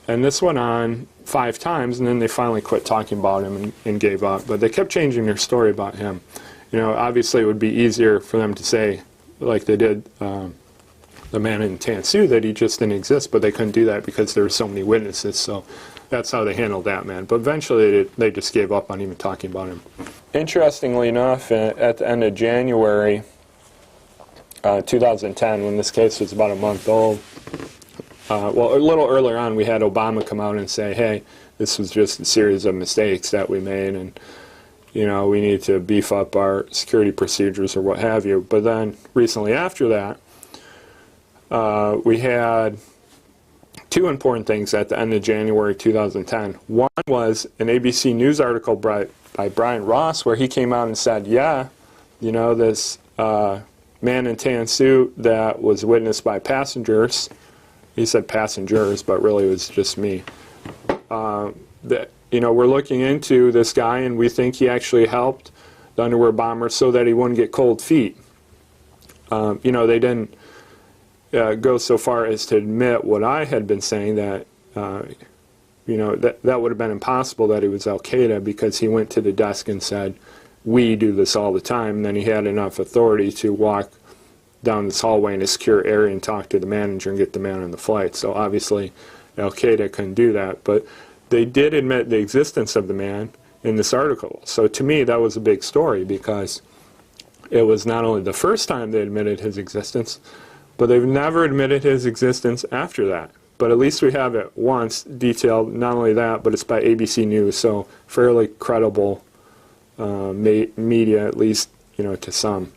And this went on 5 times, and then they finally quit talking about him and gave up. But they kept changing their story about him. You know, obviously it would be easier for them to say, like they did the man in tan suit, that he just didn't exist, but they couldn't do that because there were so many witnesses. So that's how they handled that man. But eventually they just gave up on even talking about him. Interestingly enough, at the end of January 2010, when this case was about a month old, well, a little earlier on, we had Obama come out and say, hey, this was just a series of mistakes that we made, and, you know, we need to beef up our security procedures or what have you. But then recently after that, we had 2 important things at the end of January 2010. One was an ABC News article by Brian Ross, where he came out and said, yeah, you know, this man in tan suit that was witnessed by passengers, he said passengers, but really it was just me, that, you know, we're looking into this guy and we think he actually helped the underwear bomber so that he wouldn't get cold feet. You know, they didn't go so far as to admit what I had been saying, that you know, that would have been impossible, that he was Al-Qaeda, because he went to the desk and said, we do this all the time, and then he had enough authority to walk down this hallway in a secure area and talk to the manager and get the man on the flight. So obviously Al-Qaeda couldn't do that, but they did admit the existence of the man in this article. So to me, that was a big story, because it was not only the first time they admitted his existence, but they've never admitted his existence after that. But at least we have it once detailed. Not only that, but it's by ABC News, so fairly credible media, at least, you know, to some.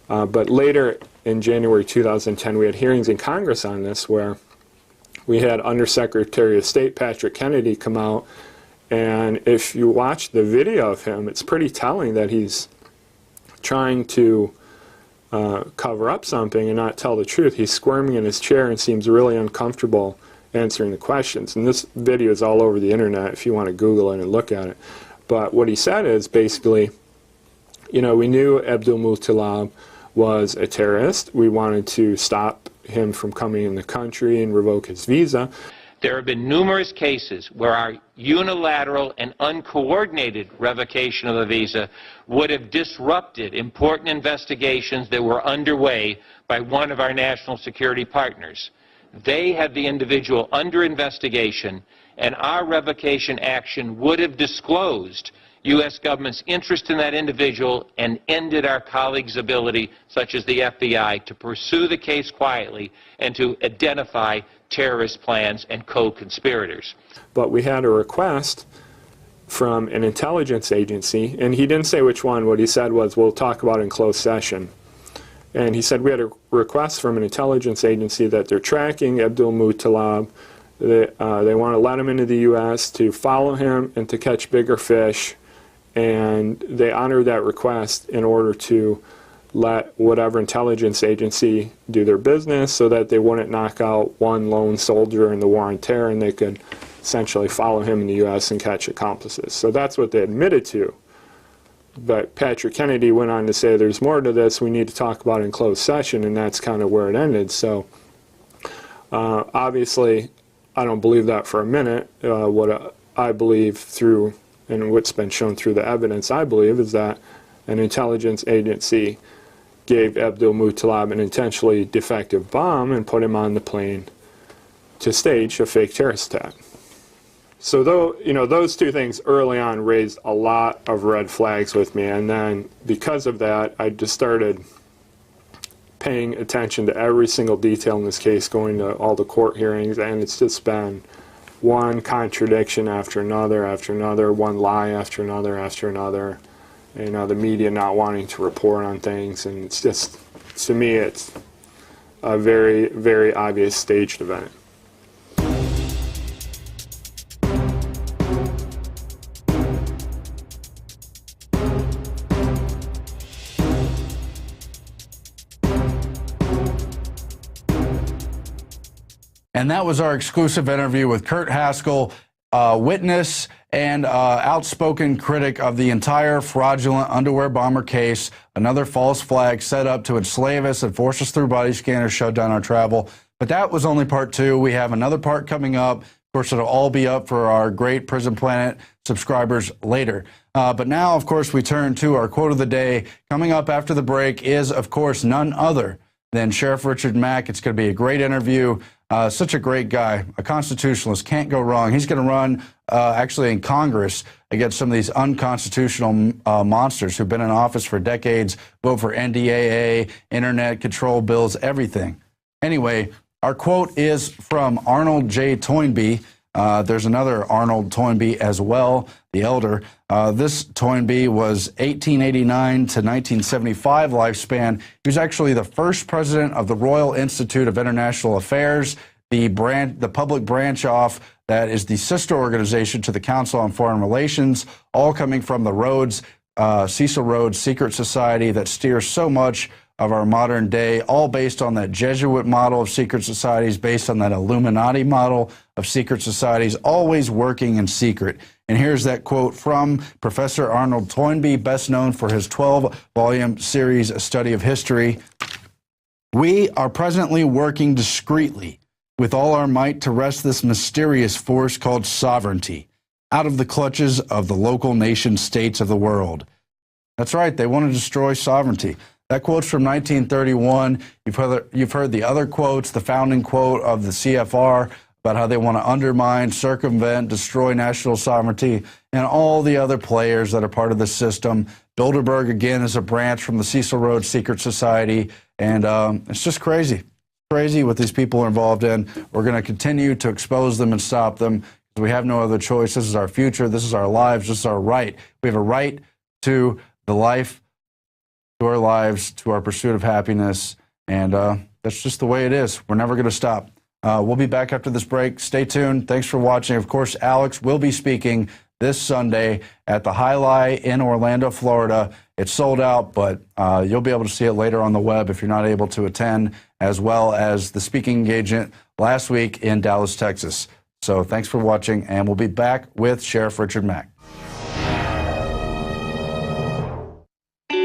But later in January 2010, we had hearings in Congress on this, where we had Undersecretary of State Patrick Kennedy come out, and if you watch the video of him, it's pretty telling that he's trying to cover up something and not tell the truth. He's squirming in his chair and seems really uncomfortable answering the questions. And this video is all over the internet if you want to Google it and look at it. But what he said is basically, you know, we knew Abdul Muttalib was a terrorist. We wanted to stop him from coming in the country and revoke his visa. There have been numerous cases where our unilateral and uncoordinated revocation of a visa would have disrupted important investigations that were underway by one of our national security partners. They had the individual under investigation, and our revocation action would have disclosed U.S. government's interest in that individual and ended our colleagues' ability, such as the FBI, to pursue the case quietly and to identify terrorist plans and co-conspirators. But we had a request from an intelligence agency, and he didn't say which one. What he said was, we'll talk about it in closed session. And he said we had a request from an intelligence agency that they're tracking Abdul Muttalib. They want to let him into the U.S. to follow him and to catch bigger fish. And they honored that request in order to let whatever intelligence agency do their business, so that they wouldn't knock out one lone soldier in the war on terror, and they could essentially follow him in the U.S. and catch accomplices. So that's what they admitted to. But Patrick Kennedy went on to say there's more to this, we need to talk about it in closed session, and that's kind of where it ended. So obviously I don't believe that for a minute. What I believe through, and what's been shown through the evidence, I believe, is that an intelligence agency gave Abdul Muttalib an intentionally defective bomb and put him on the plane to stage a fake terrorist attack. So though, you know, those two things early on raised a lot of red flags with me, and then because of that, I just started paying attention to every single detail in this case, going to all the court hearings, and it's just been one contradiction after another, one lie after another. You know, the media not wanting to report on things, and it's just, to me, it's a very, very obvious staged event. And that was our exclusive interview with Kurt Haskell, witness and outspoken critic of the entire fraudulent underwear bomber case, another false flag set up to enslave us and force us through body scanners, shut down our travel. But that was only part two. We have another part coming up. Of course, it'll all be up for our great Prison Planet subscribers later. But now, of course, we turn to our quote of the day. Coming up after the break is, of course, none other than Sheriff Richard Mack. It's going to be a great interview. Such a great guy, a constitutionalist, can't go wrong. He's going to run actually in Congress against some of these unconstitutional monsters who've been in office for decades, vote for NDAA, internet control bills, everything. Anyway, our quote is from Arnold J. Toynbee. There's another Arnold Toynbee as well, the elder. This Toynbee was 1889 to 1975 lifespan. He was actually the first president of the Royal Institute of International Affairs, the public branch off that is the sister organization to the Council on Foreign Relations, all coming from the Rhodes, Cecil Rhodes secret society that steers so much of our modern day, all based on that Jesuit model of secret societies, based on that Illuminati model of secret societies, always working in secret. And here's that quote from Professor Arnold Toynbee, best known for his 12-volume series, A Study of History. We are presently working discreetly with all our might to wrest this mysterious force called sovereignty out of the clutches of the local nation states of the world. That's right, they want to destroy sovereignty. That quote's from 1931. You've heard the other quotes, the founding quote of the CFR about how they want to undermine, circumvent, destroy national sovereignty, and all the other players that are part of the system. Bilderberg, again, is a branch from the Cecil Rhodes Secret Society, and it's just crazy. Crazy what these people are involved in. We're going to continue to expose them and stop them. We have no other choice. This is our future. This is our lives. This is our right. We have a right to the life, to our lives, to our pursuit of happiness, and that's just the way it is. We're never going to stop. We'll be back after this break. Stay tuned. Thanks for watching. Of course, Alex will be speaking this Sunday at the High Lie in Orlando, Florida. It's sold out, but you'll be able to see it later on the web if you're not able to attend, as well as the speaking engagement last week in Dallas, Texas. So thanks for watching, and we'll be back with Sheriff Richard Mack.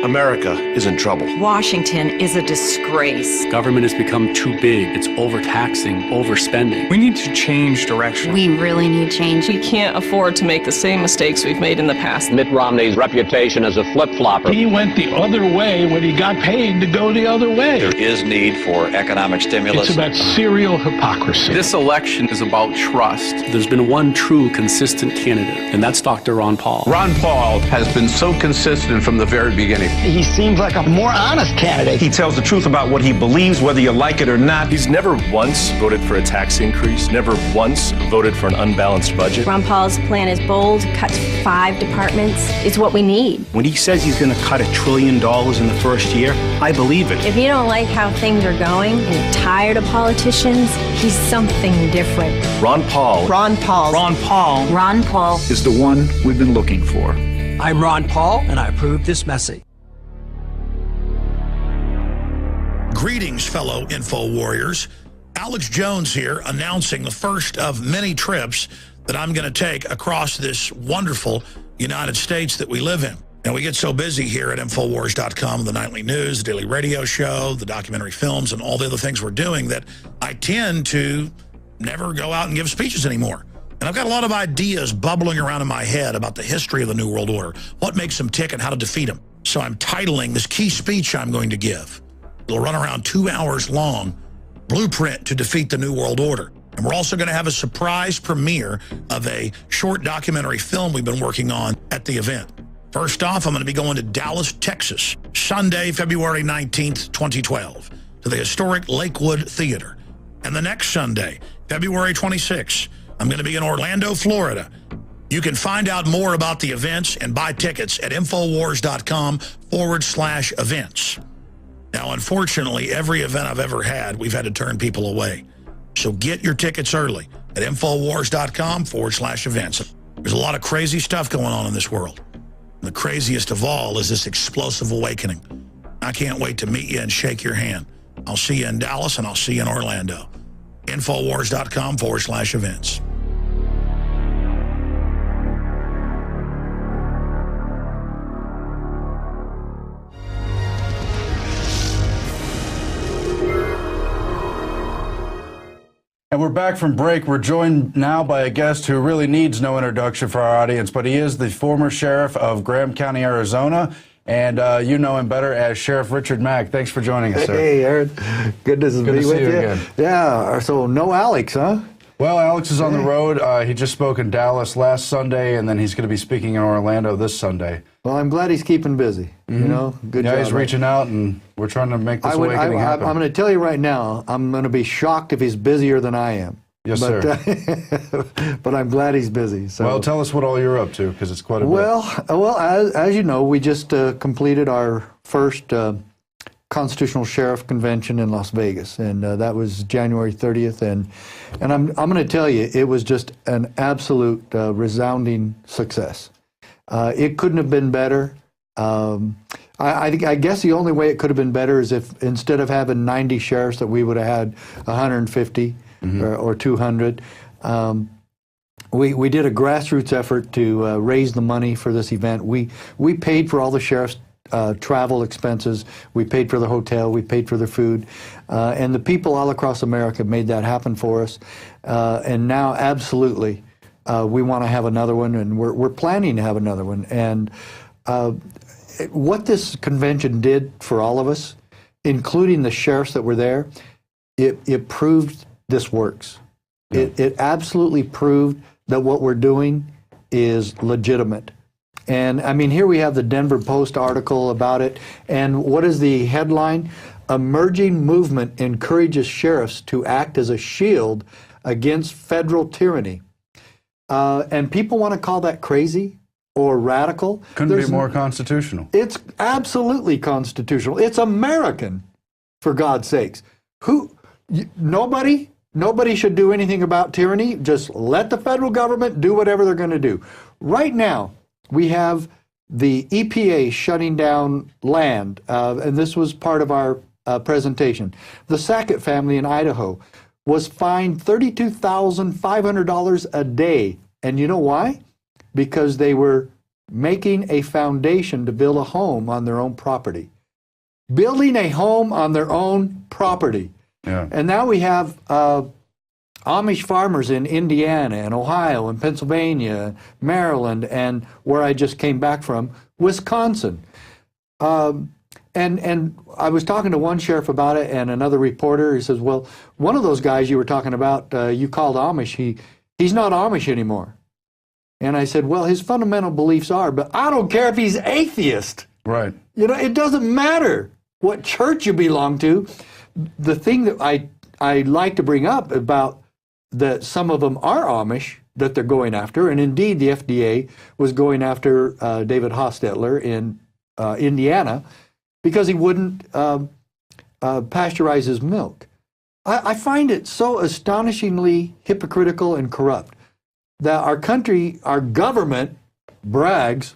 America is in trouble. Washington is a disgrace. Government has become too big. It's overtaxing, overspending. We need to change direction. We really need change. We can't afford to make the same mistakes we've made in the past. Mitt Romney's reputation as a flip-flopper. He went the other way when he got paid to go the other way. There is need for economic stimulus. It's about serial hypocrisy. This election is about trust. There's been one true, consistent candidate, and that's Dr. Ron Paul. Ron Paul has been so consistent from the very beginning. He seems like a more honest candidate. He tells the truth about what he believes, whether you like it or not. He's never once voted for a tax increase, never once voted for an unbalanced budget. Ron Paul's plan is bold, cut 5 departments. It's what we need. When he says he's going to cut $1 trillion in the first year, I believe it. If you don't like how things are going and you're tired of politicians, he's something different. Ron Paul. Ron Paul. Ron Paul. Ron Paul is the one we've been looking for. I'm Ron Paul, and I approve this message. Greetings, fellow Info Warriors. Alex Jones here, announcing the first of many trips that I'm going to take across this wonderful United States that we live in. Now, we get so busy here at Infowars.com, the nightly news, the daily radio show, the documentary films, and all the other things we're doing that I tend to never go out and give speeches anymore. And I've got a lot of ideas bubbling around in my head about the history of the New World Order, what makes them tick and how to defeat them. So I'm titling this key speech I'm going to give. It'll run around 2 hours long, Blueprint to Defeat the New World Order. And we're also going to have a surprise premiere of a short documentary film we've been working on at the event. First off, I'm going to be going to Dallas, Texas, Sunday, February 19th, 2012, to the historic Lakewood Theater. And the next Sunday, February 26th, I'm going to be in Orlando, Florida. You can find out more about the events and buy tickets at Infowars.com/events. Now, unfortunately, every event I've ever had, we've had to turn people away. So get your tickets early at Infowars.com/events. There's a lot of crazy stuff going on in this world. And the craziest of all is this explosive awakening. I can't wait to meet you and shake your hand. I'll see you in Dallas and I'll see you in Orlando. Infowars.com/events. And we're back from break. We're joined now by a guest who really needs no introduction for our audience, but he is the former sheriff of Graham County, Arizona, and you know him better as Sheriff Richard Mack. Thanks for joining us, sir. Hey, Aaron. Good to be with you again. Yeah, so no Alex, huh? Well, Alex is on the road. He just spoke in Dallas last Sunday, and then he's going to be speaking in Orlando this Sunday. Well, I'm glad he's keeping busy. You know, good job. Yeah, he's reaching out, and we're trying to make this awakening happen. I'm going to tell you right now, I'm going to be shocked if he's busier than I am. Yes, sir. But I'm glad he's busy. So. Well, tell us what all you're up to, because it's quite a bit. Well, as you know, we just completed our first Constitutional Sheriff Convention in Las Vegas, and that was January 30th. And I'm going to tell you, it was just an absolute resounding success. It couldn't have been better. I guess the only way it could have been better is if instead of having 90 sheriffs that we would have had 150 or 200. We did a grassroots effort to raise the money for this event. We paid for all the sheriffs' travel expenses. We paid for the hotel. We paid for their food. And the people all across America made that happen for us. And now, absolutely, we want to have another one, and we're planning to have another one. And what this convention did for all of us, including the sheriffs that were there, it proved this works. Yeah. It absolutely proved that what we're doing is legitimate. And I mean, here we have the Denver Post article about it. And what is the headline? Emerging movement encourages sheriffs to act as a shield against federal tyranny. And people want to call that crazy or radical. Couldn't be more constitutional. It's absolutely constitutional. It's American, for God's sakes. Nobody should do anything about tyranny. Just let the federal government do whatever they're going to do. Right now, we have the EPA shutting down land, and this was part of our presentation. The Sackett family in Idaho was fined $32,500 a day. And you know why? Because they were making a foundation to build a home on their own property. Building a home on their own property. Yeah. And now we have Amish farmers in Indiana and Ohio and Pennsylvania, Maryland, and where I just came back from, Wisconsin. And I was talking to one sheriff about it and another reporter. He says, well, one of those guys you were talking about, you called Amish, he's not Amish anymore. And I said, well, his fundamental beliefs are, but I don't care if he's atheist. Right. You know, it doesn't matter what church you belong to. The thing that I like to bring up about that some of them are Amish that they're going after, and indeed the FDA was going after David Hostetler in Indiana because he wouldn't pasteurize his milk. I find it so astonishingly hypocritical and corrupt that our country, our government brags,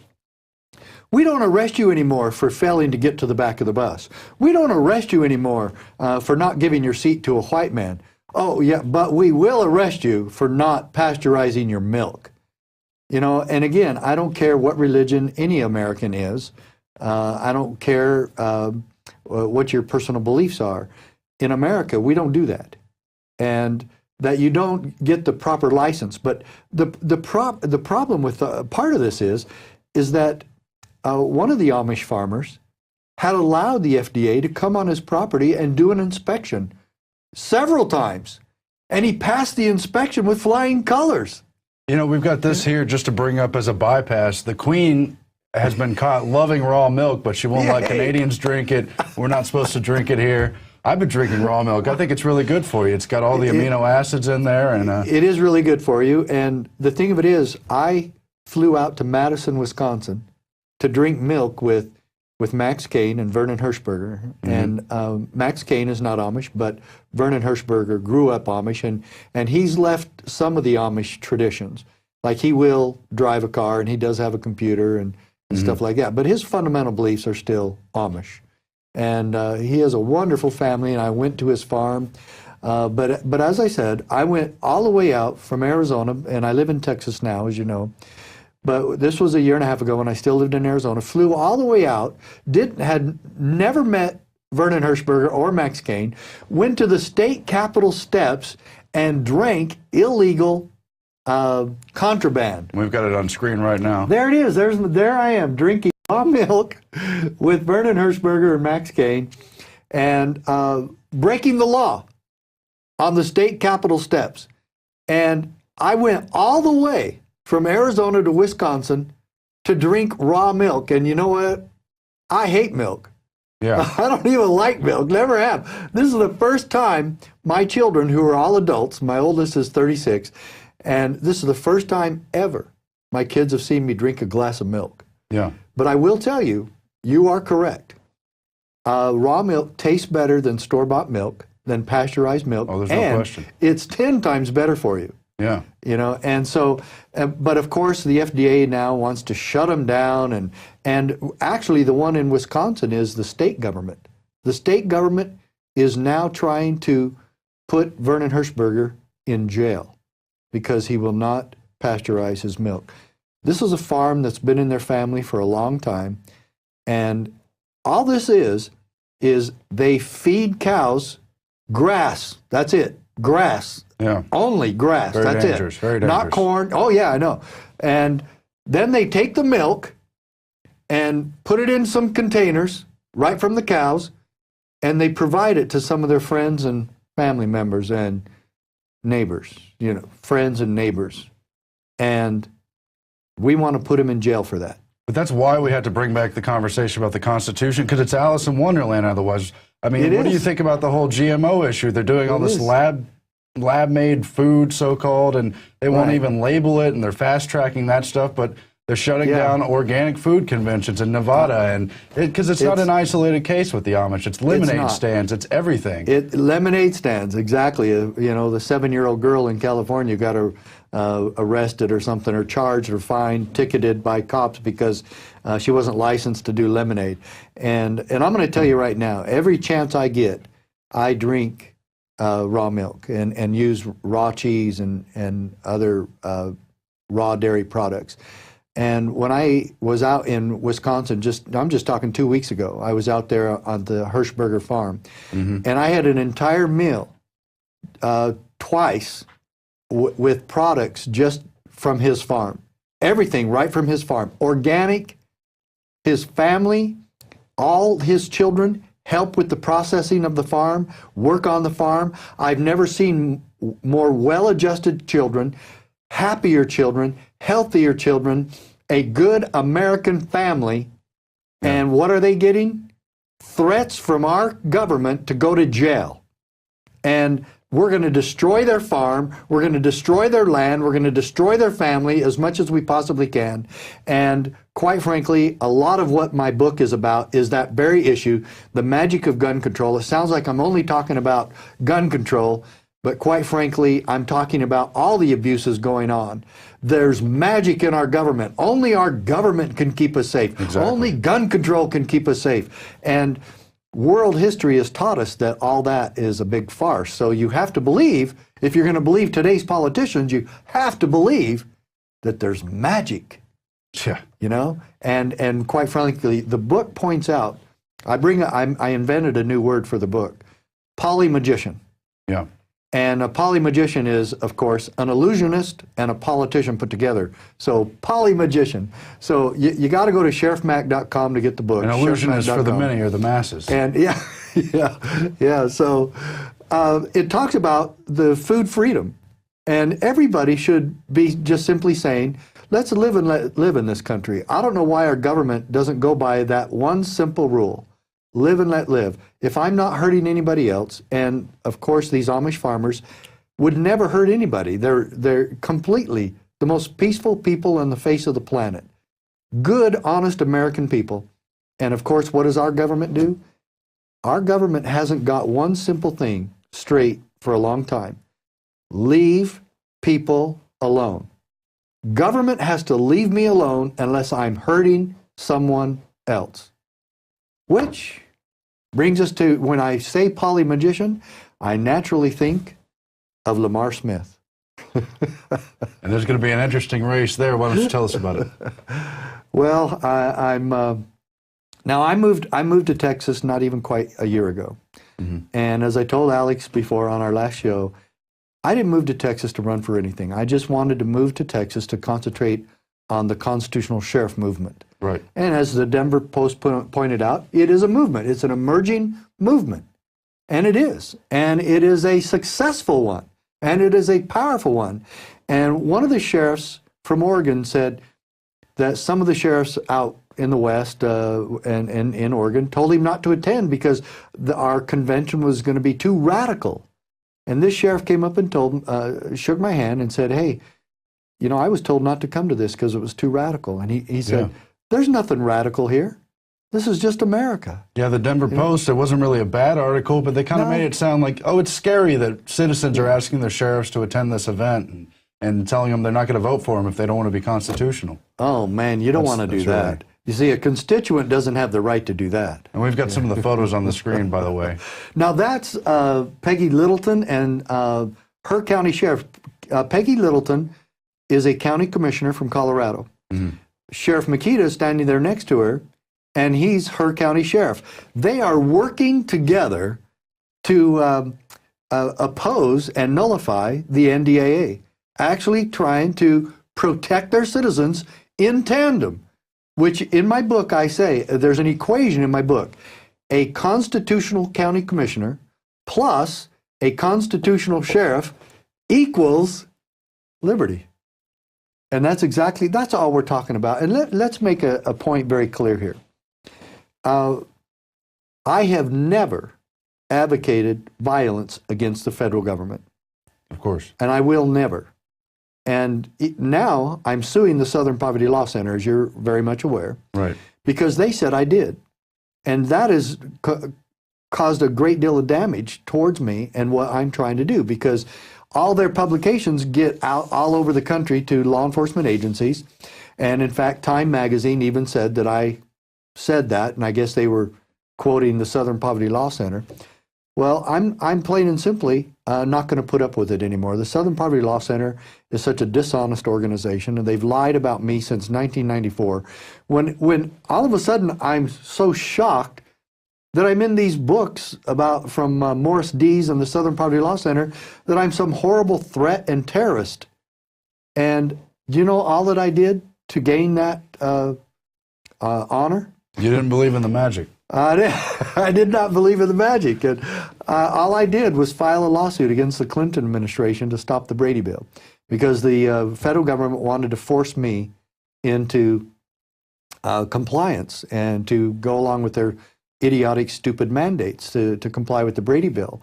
we don't arrest you anymore for failing to get to the back of the bus. We don't arrest you anymore for not giving your seat to a white man. Oh, yeah, but we will arrest you for not pasteurizing your milk. You know, and again, I don't care what religion any American is. I don't care what your personal beliefs are. In America, we don't do that. And that you don't get the proper license. But the problem with part of this is that one of the Amish farmers had allowed the FDA to come on his property and do an inspection several times. And he passed the inspection with flying colors. You know, we've got this here just to bring up as a bypass. The Queen has been caught loving raw milk, but she won't let Canadians drink it. We're not supposed to drink it here. I've been drinking raw milk. I think it's really good for you. It's got all the amino acids in there. And it is really good for you. And the thing of it is, I flew out to Madison, Wisconsin to drink milk with Max Kane and Vernon Hershberger. Mm-hmm. And Max Kane is not Amish, but Vernon Hershberger grew up Amish, and he's left some of the Amish traditions. Like he will drive a car, and he does have a computer and stuff like that. But his fundamental beliefs are still Amish. And he has a wonderful family, and I went to his farm. But as I said, I went all the way out from Arizona, and I live in Texas now, as you know. But this was 1.5 years ago when I still lived in Arizona. Flew all the way out, had never met Vernon Hershberger or Max Kane, went to the state capitol steps and drank illegal contraband. We've got it on screen right now. There it is. There I am drinking raw milk with Vernon Hershberger and Max Kane and breaking the law on the state capitol steps. And I went all the way from Arizona to Wisconsin to drink raw milk. And you know what? I hate milk. Yeah. I don't even like milk, never have. This is the first time my children, who are all adults, my oldest is 36, and this is the first time ever my kids have seen me drink a glass of milk. Yeah. But I will tell you, you are correct. Raw milk tastes better than store-bought milk, than pasteurized milk. Oh, there's no question. It's 10 times better for you. Yeah. You know, and so, but of course the FDA now wants to shut them down, and actually the one in Wisconsin is the state government. The state government is now trying to put Vernon Hershberger in jail because he will not pasteurize his milk. This is a farm that's been in their family for a long time, and all this is they feed cows grass. That's it. Grass. Yeah. Only grass. Very That's dangerous. it. Very dangerous. Not corn. Oh, yeah, I know. And then they take the milk and put it in some containers right from the cows, and they provide it to some of their friends and family members and neighbors, friends and neighbors. And we want to put them in jail for that. But that's why we had to bring back the conversation about the Constitution, because it's Alice in Wonderland otherwise. I mean, what do you think about the whole GMO issue? They're doing all this lab-made food, so-called, and they won't even label it, and they're fast-tracking that stuff, but they're shutting down organic food conventions in Nevada, and because it's not an isolated case with the Amish. It's lemonade stands. It's everything. Lemonade stands, exactly. The 7-year-old girl in California got arrested or something, or charged or fined, ticketed by cops because she wasn't licensed to do lemonade. And I'm going to tell you right now, every chance I get, I drink raw milk and use raw cheese and other raw dairy products. And when I was out in Wisconsin, I'm just talking 2 weeks ago, I was out there on the Hirschberger farm, and I had an entire meal twice with products just from his farm. Everything right from his farm. Organic, his family, all his children help with the processing of the farm, work on the farm. I've never seen more well-adjusted children, happier children, healthier children, a good American family. And what are they getting? Threats from our government to go to jail. And we're going to destroy their farm, we're going to destroy their land, we're going to destroy their family as much as we possibly can. And quite frankly, a lot of what my book is about is that very issue, the magic of gun control. It sounds like I'm only talking about gun control, but quite frankly, I'm talking about all the abuses going on. There's magic in our government. Only our government can keep us safe. Exactly. Only gun control can keep us safe. And world history has taught us that all that is a big farce. So you have to believe, if you're going to believe today's politicians, you have to believe that there's magic. Yeah. And quite frankly, the book points out, I invented a new word for the book, polymagician. Yeah. And a polymagician is, of course, an illusionist and a politician put together. So, polymagician. So, you got to go to sheriffmack.com to get the book. An illusionist for the many or the masses. And yeah. So, it talks about the food freedom. And everybody should be just simply saying, let's live and let live in this country. I don't know why our government doesn't go by that one simple rule. Live and let live. If I'm not hurting anybody else, and of course these Amish farmers would never hurt anybody. They're completely the most peaceful people on the face of the planet. Good, honest American people. And of course, what does our government do? Our government hasn't got one simple thing straight for a long time. Leave people alone. Government has to leave me alone unless I'm hurting someone else. Which brings us to, when I say polymagician, I naturally think of Lamar Smith. And there's going to be an interesting race there. Why don't you tell us about it? Well, now I moved to Texas not even quite a year ago. Mm-hmm. And as I told Alex before on our last show, I didn't move to Texas to run for anything. I just wanted to move to Texas to concentrate on the constitutional sheriff movement. Right. And as the Denver Post pointed out, it is a movement. It's an emerging movement. And it is. And it is a successful one. And it is a powerful one. And one of the sheriffs from Oregon said that some of the sheriffs out in the West and in Oregon told him not to attend because our convention was going to be too radical. And this sheriff came up and told him, shook my hand and said, hey, I was told not to come to this because it was too radical. And he said, there's nothing radical here. This is just America. Yeah, the Denver Post, it wasn't really a bad article, but they kind of made it sound like, oh, it's scary that citizens are asking their sheriffs to attend this event and telling them they're not going to vote for them if they don't want to be constitutional. Oh, man, you don't want to do that. Right. You see, a constituent doesn't have the right to do that. And we've got some of the photos on the screen, by the way. Now, that's Peggy Littleton and her county sheriff. Peggy Littleton is a county commissioner from Colorado. Mm-hmm. Sheriff Makita is standing there next to her, and he's her county sheriff. They are working together to oppose and nullify the NDAA, actually trying to protect their citizens in tandem. which in my book I say, there's an equation in my book. A constitutional county commissioner plus a constitutional sheriff equals liberty. And that's all we're talking about. And let's make a point very clear here. I have never advocated violence against the federal government. Of course. And I will never. And now I'm suing the Southern Poverty Law Center, as you're very much aware. Right. Because they said I did. And that has caused a great deal of damage towards me and what I'm trying to do, because all their publications get out all over the country to law enforcement agencies. And in fact, Time magazine even said that I said that, and I guess they were quoting the Southern Poverty Law Center. Well, I'm plain and simply not going to put up with it anymore. The Southern Poverty Law Center is such a dishonest organization, and they've lied about me since 1994. When all of a sudden I'm so shocked that I'm in these books from Morris Dees and the Southern Poverty Law Center, that I'm some horrible threat and terrorist. And do you know all that I did to gain that honor? You didn't believe in the magic. I did not believe in the magic. And, all I did was file a lawsuit against the Clinton administration to stop the Brady bill, because the federal government wanted to force me into compliance and to go along with their idiotic, stupid mandates to comply with the Brady bill.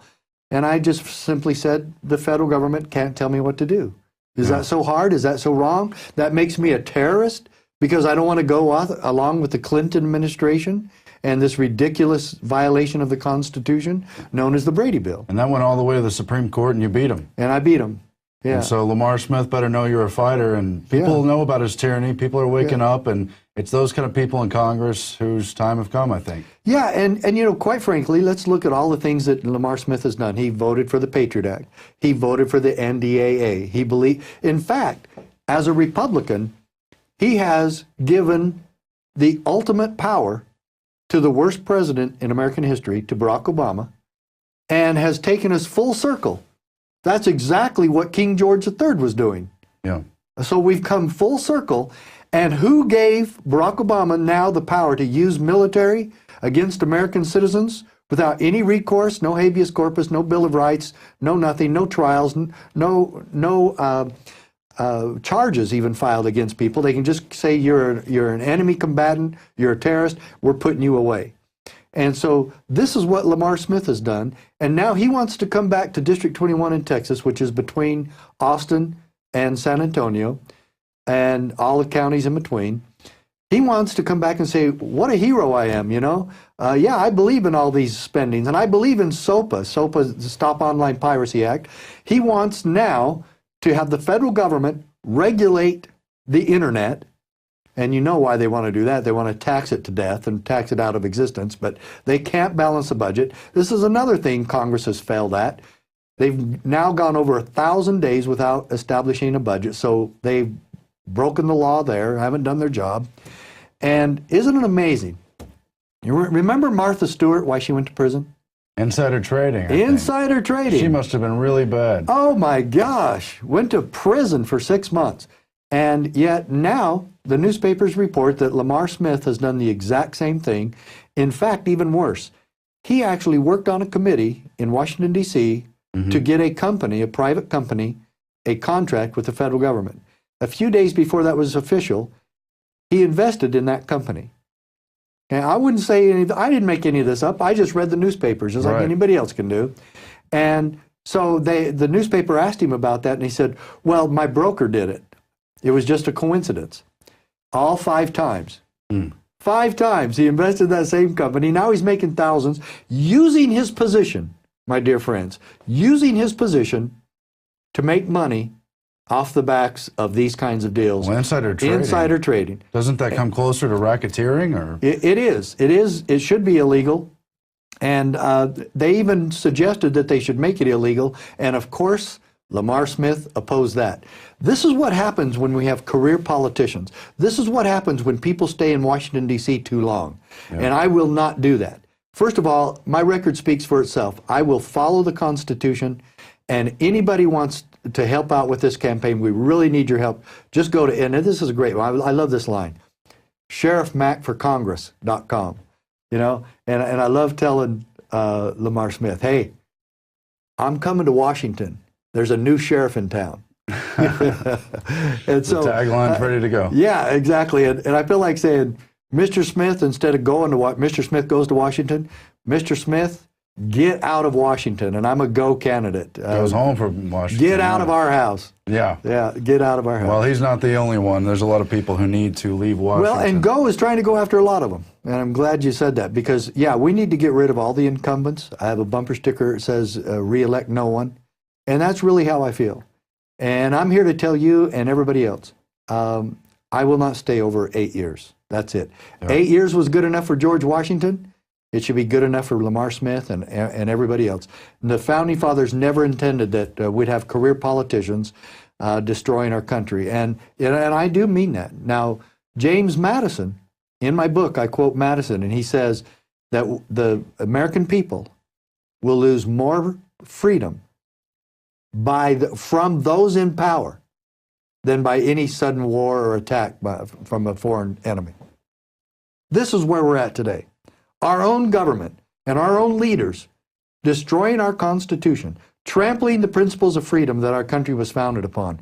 And I just simply said, the federal government can't tell me what to do. Is that so hard? Is that so wrong? That makes me a terrorist because I don't want to go along with the Clinton administration and this ridiculous violation of the Constitution known as the Brady bill. And that went all the way to the Supreme Court, and you beat him. And I beat him. Yeah. And so Lamar Smith better know you're a fighter, and people know about his tyranny. People are waking up, and it's those kind of people in Congress whose time have come, I think. Yeah, and you know, quite frankly, let's look at all the things that Lamar Smith has done. He voted for the Patriot Act. He voted for the NDAA. In fact, as a Republican, he has given the ultimate power to the worst president in American history, to Barack Obama, and has taken us full circle. That's exactly what King George III was doing. Yeah. So we've come full circle. And who gave Barack Obama now the power to use military against American citizens without any recourse, no habeas corpus, no Bill of Rights, no nothing, no trials, no charges even filed against people? They can just say you're an enemy combatant, you're a terrorist, we're putting you away. And so this is what Lamar Smith has done, and now he wants to come back to District 21 in Texas, which is between Austin and San Antonio, and all the counties in between. He wants to come back and say, what a hero I am, you know? Yeah, I believe in all these spendings, and I believe in SOPA, the Stop Online Piracy Act. He wants now to have the federal government regulate the internet, and you know why they want to do that. They want to tax it to death and tax it out of existence, but they can't balance the budget. This is another thing Congress has failed at. They've now gone over 1,000 days without establishing a budget, so they've broken the law there, haven't done their job. And isn't it amazing? You remember Martha Stewart, why she went to prison? Insider trading. Insider trading. She must have been really bad. Oh my gosh. Went to prison for 6 months. And yet now the newspapers report that Lamar Smith has done the exact same thing. In fact, even worse. He actually worked on a committee in Washington, D.C. to get a company, a private company, a contract with the federal government. A few days before that was official, he invested in that company. And I wouldn't say anything, I didn't make any of this up. I just read the newspapers, just like anybody else can do. And so the newspaper asked him about that, and he said, well, my broker did it. It was just a coincidence. All 5 times. 5 times he invested in that same company. Now he's making thousands, using his position, my dear friends, using his position to make money off the backs of these kinds of deals. Well, insider trading. Insider trading. Doesn't that come closer to racketeering? Or It is. It should be illegal. And they even suggested that they should make it illegal. And of course, Lamar Smith opposed that. This is what happens when we have career politicians. This is what happens when people stay in Washington, D.C. too long. And I will not do that. First of all, my record speaks for itself. I will follow the Constitution, and anybody wants to help out with this campaign, we really need your help. Just go to, and this is a great one, I love this line. sheriffmackforcongress.com. You know, and I love telling Lamar Smith, hey, I'm coming to Washington. There's a new sheriff in town. And so, the tagline's ready to go. Yeah, exactly. And I feel like saying, Mr. Smith, instead of going to Mr. Smith goes to Washington, Mr. Smith, get out of Washington. And I'm a go candidate. Goes home from Washington. Get out of our house. Yeah. Yeah, get out of our house. Well, he's not the only one. There's a lot of people who need to leave Washington. Well, and Go is trying to go after a lot of them. And I'm glad you said that because, yeah, we need to get rid of all the incumbents. I have a bumper sticker that says, re-elect no one. And that's really how I feel. And I'm here to tell you and everybody else, I will not stay over 8 years. That's it. Yeah. 8 years was good enough for George Washington. It should be good enough for Lamar Smith and everybody else. And the Founding Fathers never intended that we'd have career politicians destroying our country. And I do mean that. Now, James Madison, in my book, I quote Madison, and he says that the American people will lose more freedom from those in power than by any sudden war or attack from a foreign enemy. This is where we're at today. Our own government and our own leaders destroying our Constitution, trampling the principles of freedom that our country was founded upon.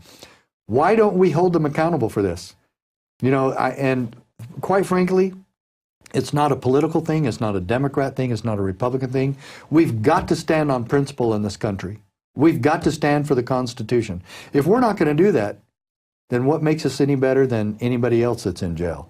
Why don't we hold them accountable for this? You know, and quite frankly, it's not a political thing, it's not a Democrat thing, it's not a Republican thing. We've got to stand on principle in this country. We've got to stand for the Constitution. If we're not going to do that, then what makes us any better than anybody else that's in jail?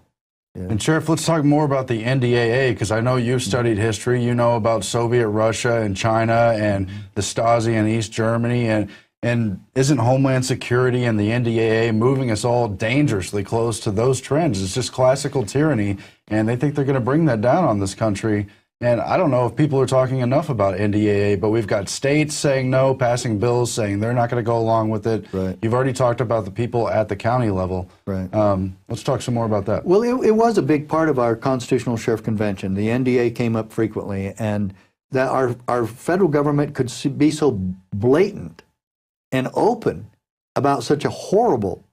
Yeah. And Sheriff, let's talk more about the NDAA, because I know you've studied history. You know about Soviet Russia and China and the Stasi in East Germany. And isn't Homeland Security and the NDAA moving us all dangerously close to those trends? It's just classical tyranny, and they think they're going to bring that down on this country. And I don't know if people are talking enough about NDAA, but we've got states saying no, passing bills saying they're not going to go along with it. Right. You've already talked about the people at the county level. Right. Let's talk some more about that. Well, it was a big part of our Constitutional Sheriff Convention. The NDAA came up frequently, and that our federal government could be so blatant and open about such a horrible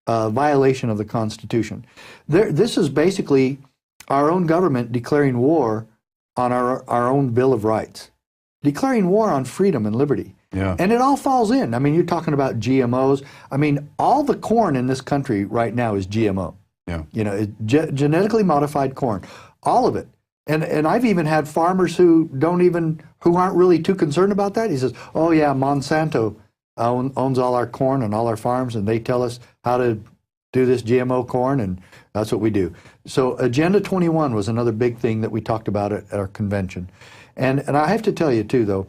violation of the Constitution. This is basically our own government declaring war on our own Bill of Rights, declaring war on freedom and liberty. Yeah. And it all falls in. I mean, you're talking about GMOs. I mean, all the corn in this country right now is GMO. Yeah. You know, genetically modified corn, all of it. And I've even had farmers who aren't really too concerned about that. He says, oh yeah, Monsanto owns all our corn and all our farms, and they tell us how to do this GMO corn, and that's what we do. So Agenda 21 was another big thing that we talked about at our convention. And I have to tell you, too, though,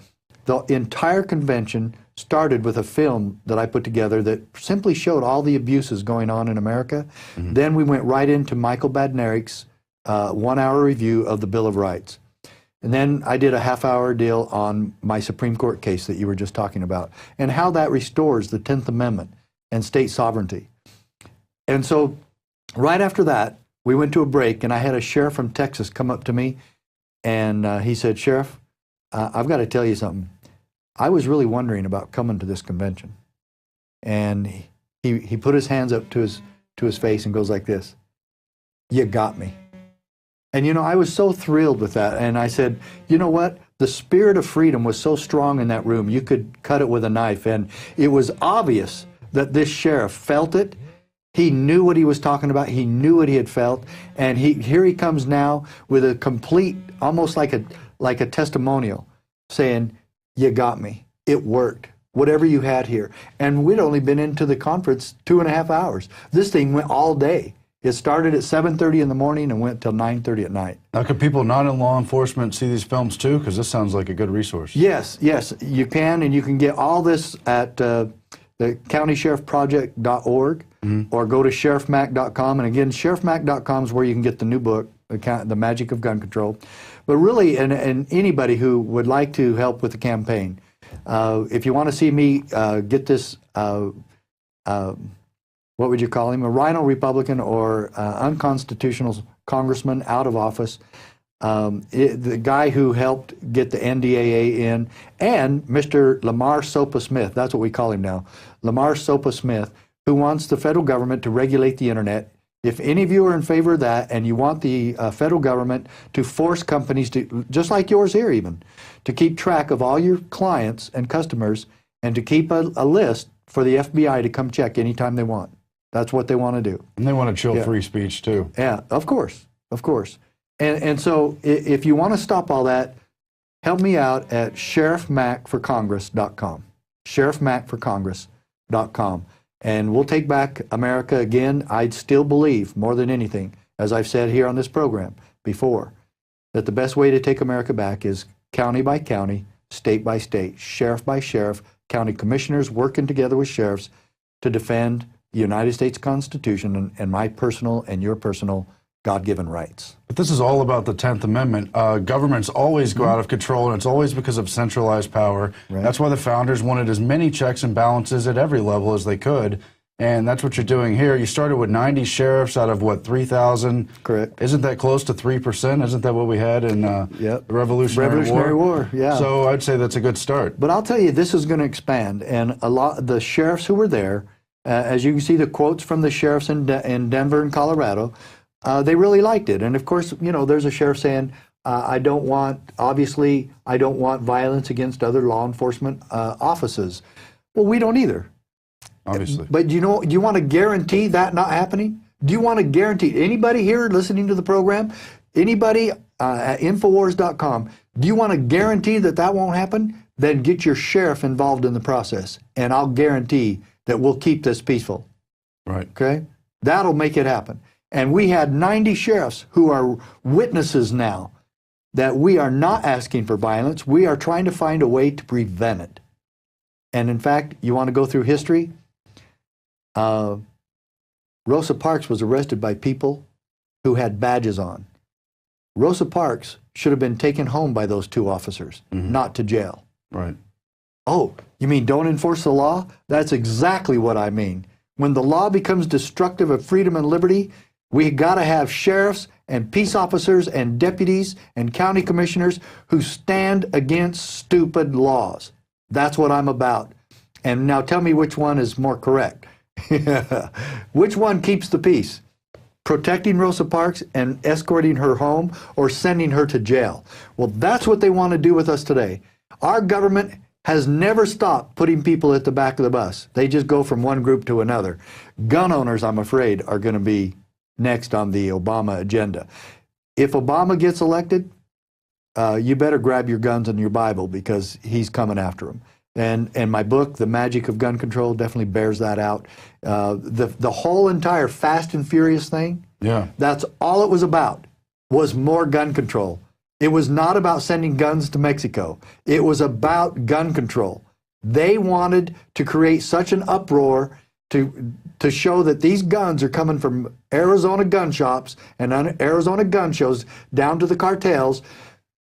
the entire convention started with a film that I put together that simply showed all the abuses going on in America. Mm-hmm. Then we went right into Michael Badnarik's 1-hour review of the Bill of Rights. And then I did a half-hour deal on my Supreme Court case that you were just talking about, and how that restores the 10th Amendment and state sovereignty. And so right after that, we went to a break, and I had a sheriff from Texas come up to me, and he said, Sheriff, I've got to tell you something. I was really wondering about coming to this convention. And he put his hands up to his face and goes like this, you got me. And, you know, I was so thrilled with that. And I said, you know what? The spirit of freedom was so strong in that room, you could cut it with a knife. And it was obvious that this sheriff felt it. He knew what he was talking about. He knew what he had felt. And here he comes now with a complete, almost like a testimonial, saying, you got me. It worked. Whatever you had here. And we'd only been into the conference 2.5 hours. This thing went all day. It started at 7:30 in the morning and went till 9:30 at night. Now, can people not in law enforcement see these films too? Because this sounds like a good resource. Yes, you can, and you can get all this at the countysheriffproject.org or go to sheriffmack.com. And again, sheriffmack.com is where you can get the new book, The Magic of Gun Control. But really, and anybody who would like to help with the campaign, if you want to see me get this, what would you call him, a rhino Republican or unconstitutional congressman out of office, the guy who helped get the NDAA in, and Mr. Lamar Sopa Smith, that's what we call him now, Lamar Sopa Smith, who wants the federal government to regulate the internet, If any of you are in favor of that and you want the federal government to force companies to, just like yours here even, to keep track of all your clients and customers and to keep a list for the FBI to come check anytime they want. That's what they want to do. And they want to chill free speech too. Yeah, of course, of course. And so if you want to stop all that, help me out at sheriffmackforcongress.com. sheriffmackforcongress.com. And we'll take back America again. I'd still believe, more than anything, as I've said here on this program before, that the best way to take America back is county by county, state by state, sheriff by sheriff, county commissioners working together with sheriffs to defend the United States Constitution and my personal and your personal God-given rights. But this is all about the 10th Amendment. Governments always go out of control, and it's always because of centralized power. Right. That's why the founders wanted as many checks and balances at every level as they could, and that's what you're doing here. You started with 90 sheriffs out of, what, 3,000? Correct. Isn't that close to 3%? Isn't that what we had in the Revolutionary War? Yeah. So I'd say that's a good start. But I'll tell you, this is going to expand, and a lot the sheriffs who were there, as you can see the quotes from the sheriffs in Denver and Colorado, they really liked it. And of course, you know, there's a sheriff saying, I don't want violence against other law enforcement offices. Well, we don't either. Obviously. But do you want to guarantee that not happening? Do you want to guarantee, anybody here listening to the program, anybody at Infowars.com, do you want to guarantee that that won't happen? Then get your sheriff involved in the process, and I'll guarantee that we'll keep this peaceful. Right. Okay? That'll make it happen. And we had 90 sheriffs who are witnesses now that we are not asking for violence. We are trying to find a way to prevent it. And in fact, you want to go through history? Rosa Parks was arrested by people who had badges on. Rosa Parks should have been taken home by those two officers, not to jail. Right. Oh, you mean don't enforce the law? That's exactly what I mean. When the law becomes destructive of freedom and liberty, we got to have sheriffs and peace officers and deputies and county commissioners who stand against stupid laws. That's what I'm about. And now tell me which one is more correct. Which one keeps the peace? Protecting Rosa Parks and escorting her home, or sending her to jail? Well, that's what they want to do with us today. Our government has never stopped putting people at the back of the bus. They just go from one group to another. Gun owners, I'm afraid, are going to be next on the Obama agenda. If Obama gets elected, you better grab your guns and your Bible, because he's coming after them. And my book, The Magic of Gun Control, definitely bears that out. The whole entire Fast and Furious thing, that's all it was about, was more gun control. It was not about sending guns to Mexico. It was about gun control. They wanted to create such an uproar to show that these guns are coming from Arizona gun shops and Arizona gun shows down to the cartels.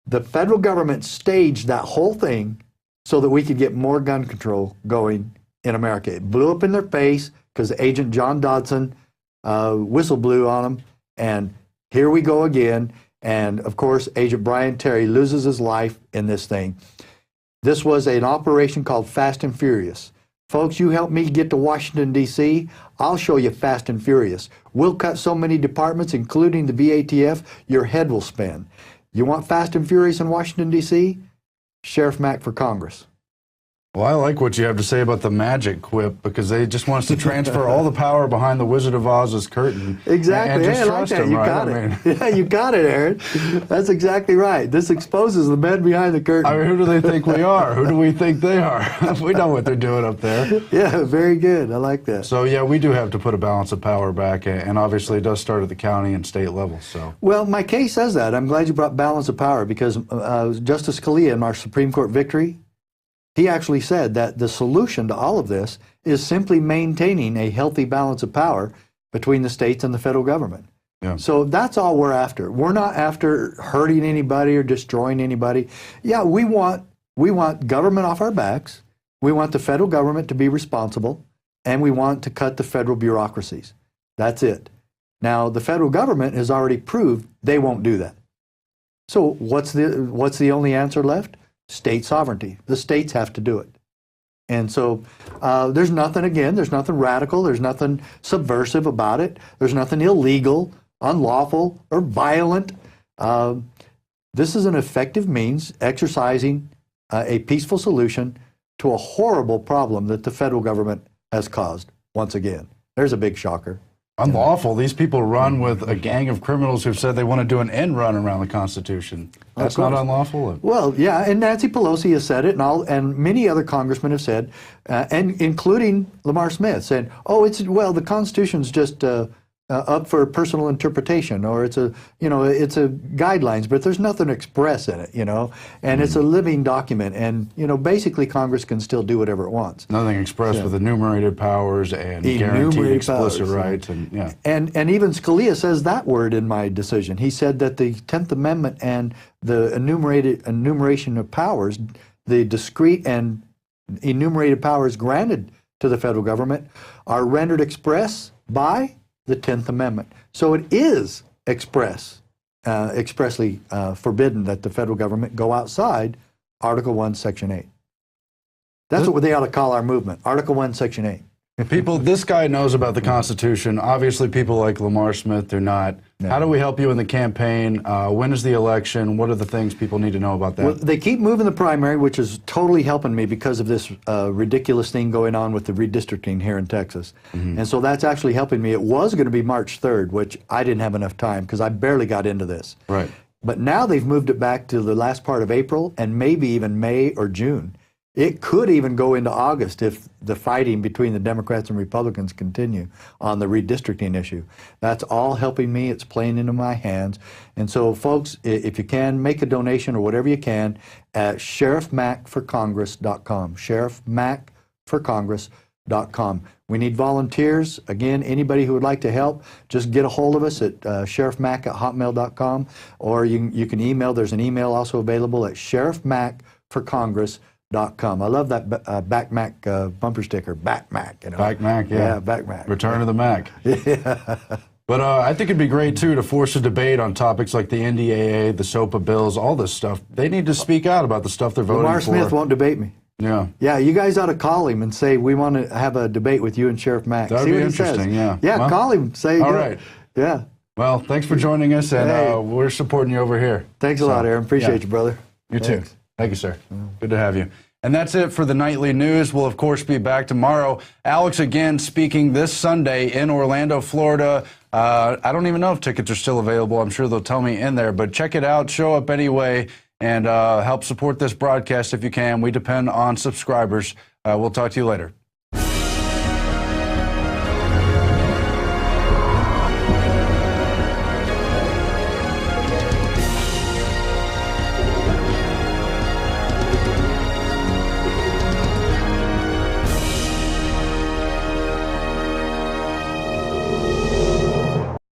The federal government staged that whole thing so that we could get more gun control going in America. It blew up in their face because Agent John Dodson whistle blew on them, and here we go again. And of course, Agent Brian Terry loses his life in this thing. This was an operation called Fast and Furious. Folks, you help me get to Washington, D.C., I'll show you Fast and Furious. We'll cut so many departments, including the VATF, your head will spin. You want Fast and Furious in Washington, D.C.? Sheriff Mack for Congress. Well, I like what you have to say about the magic quip, because they just want us to transfer all the power behind the Wizard of Oz's curtain. Exactly. And just I like trust that. him, You right? got it. Yeah, you got it, Aaron. That's exactly right. This exposes the men behind the curtain. I mean, who do they think we are? Who do we think they are? We know what they're doing up there. Yeah, very good. I like that. So, yeah, we do have to put a balance of power back, and obviously it does start at the county and state level. So, well, my case says that. I'm glad you brought balance of power, because Justice Scalia, in our Supreme Court victory, he actually said that the solution to all of this is simply maintaining a healthy balance of power between the states and the federal government. Yeah. So that's all we're after. We're not after hurting anybody or destroying anybody. Yeah, we want government off our backs. We want the federal government to be responsible, and we want to cut the federal bureaucracies. That's it. Now, the federal government has already proved they won't do that. So what's the only answer left? State sovereignty. The states have to do it. And so there's nothing radical, there's nothing subversive about it, there's nothing illegal, unlawful, or violent. This is an effective means exercising a peaceful solution to a horrible problem that the federal government has caused once again. There's a big shocker. Unlawful. These people run with a gang of criminals who've said they want to do an end run around the Constitution. That's not unlawful? Well, yeah, and Nancy Pelosi has said it, and many other congressmen have said, and including Lamar Smith, said, oh, the Constitution's just up for personal interpretation, or it's a guidelines, but there's nothing express in it, and it's a living document, and basically Congress can still do whatever it wants. Nothing expressed with enumerated powers and guaranteed explicit rights, and and even Scalia says that word in my decision. He said that the 10th Amendment and the enumeration of powers, the discrete and enumerated powers granted to the federal government, are rendered express by the 10th Amendment. So it is expressly forbidden that the federal government go outside Article 1, Section 8. That's what they ought to call our movement, Article 1, Section 8. This guy knows about the Constitution. Obviously, people like Lamar Smith do not. No. How do we help you in the campaign? When is the election? What are the things people need to know about that? Well, they keep moving the primary, which is totally helping me because of this ridiculous thing going on with the redistricting here in Texas. And so that's actually helping me. It was going to be March 3rd, which I didn't have enough time because I barely got into this. Right. But now they've moved it back to the last part of April and maybe even May or June. It could even go into August if the fighting between the Democrats and Republicans continue on the redistricting issue. That's all helping me. It's playing into my hands. And so, folks, if you can, make a donation or whatever you can at sheriffmackforcongress.com. sheriffmackforcongress.com. We need volunteers. Again, anybody who would like to help, just get a hold of us at sheriffmack@hotmail.com, or you can email. There's an email also available at sheriffmackforcongress.com. I love that Back Mac bumper sticker, Back Mac. Back Mac, yeah. Yeah, Back Mac. Return to the Mac. Yeah. But I think it'd be great, too, to force a debate on topics like the NDAA, the SOPA bills, all this stuff. They need to speak out about the stuff they're voting Lamar for. Smith won't debate me. Yeah. Yeah, you guys ought to call him and say, we want to have a debate with you and Sheriff Mack. That would be interesting, yeah. Yeah, well, call him. Say, all right. Yeah. Well, thanks for joining us, and we're supporting you over here. Thanks a lot, Aaron. Appreciate you, brother. You too. Thank you, sir. Good to have you. And that's it for the Nightly News. We'll, of course, be back tomorrow. Alex, again, speaking this Sunday in Orlando, Florida. I don't even know if tickets are still available. I'm sure they'll tell me in there. But check it out. Show up anyway and help support this broadcast if you can. We depend on subscribers. We'll talk to you later.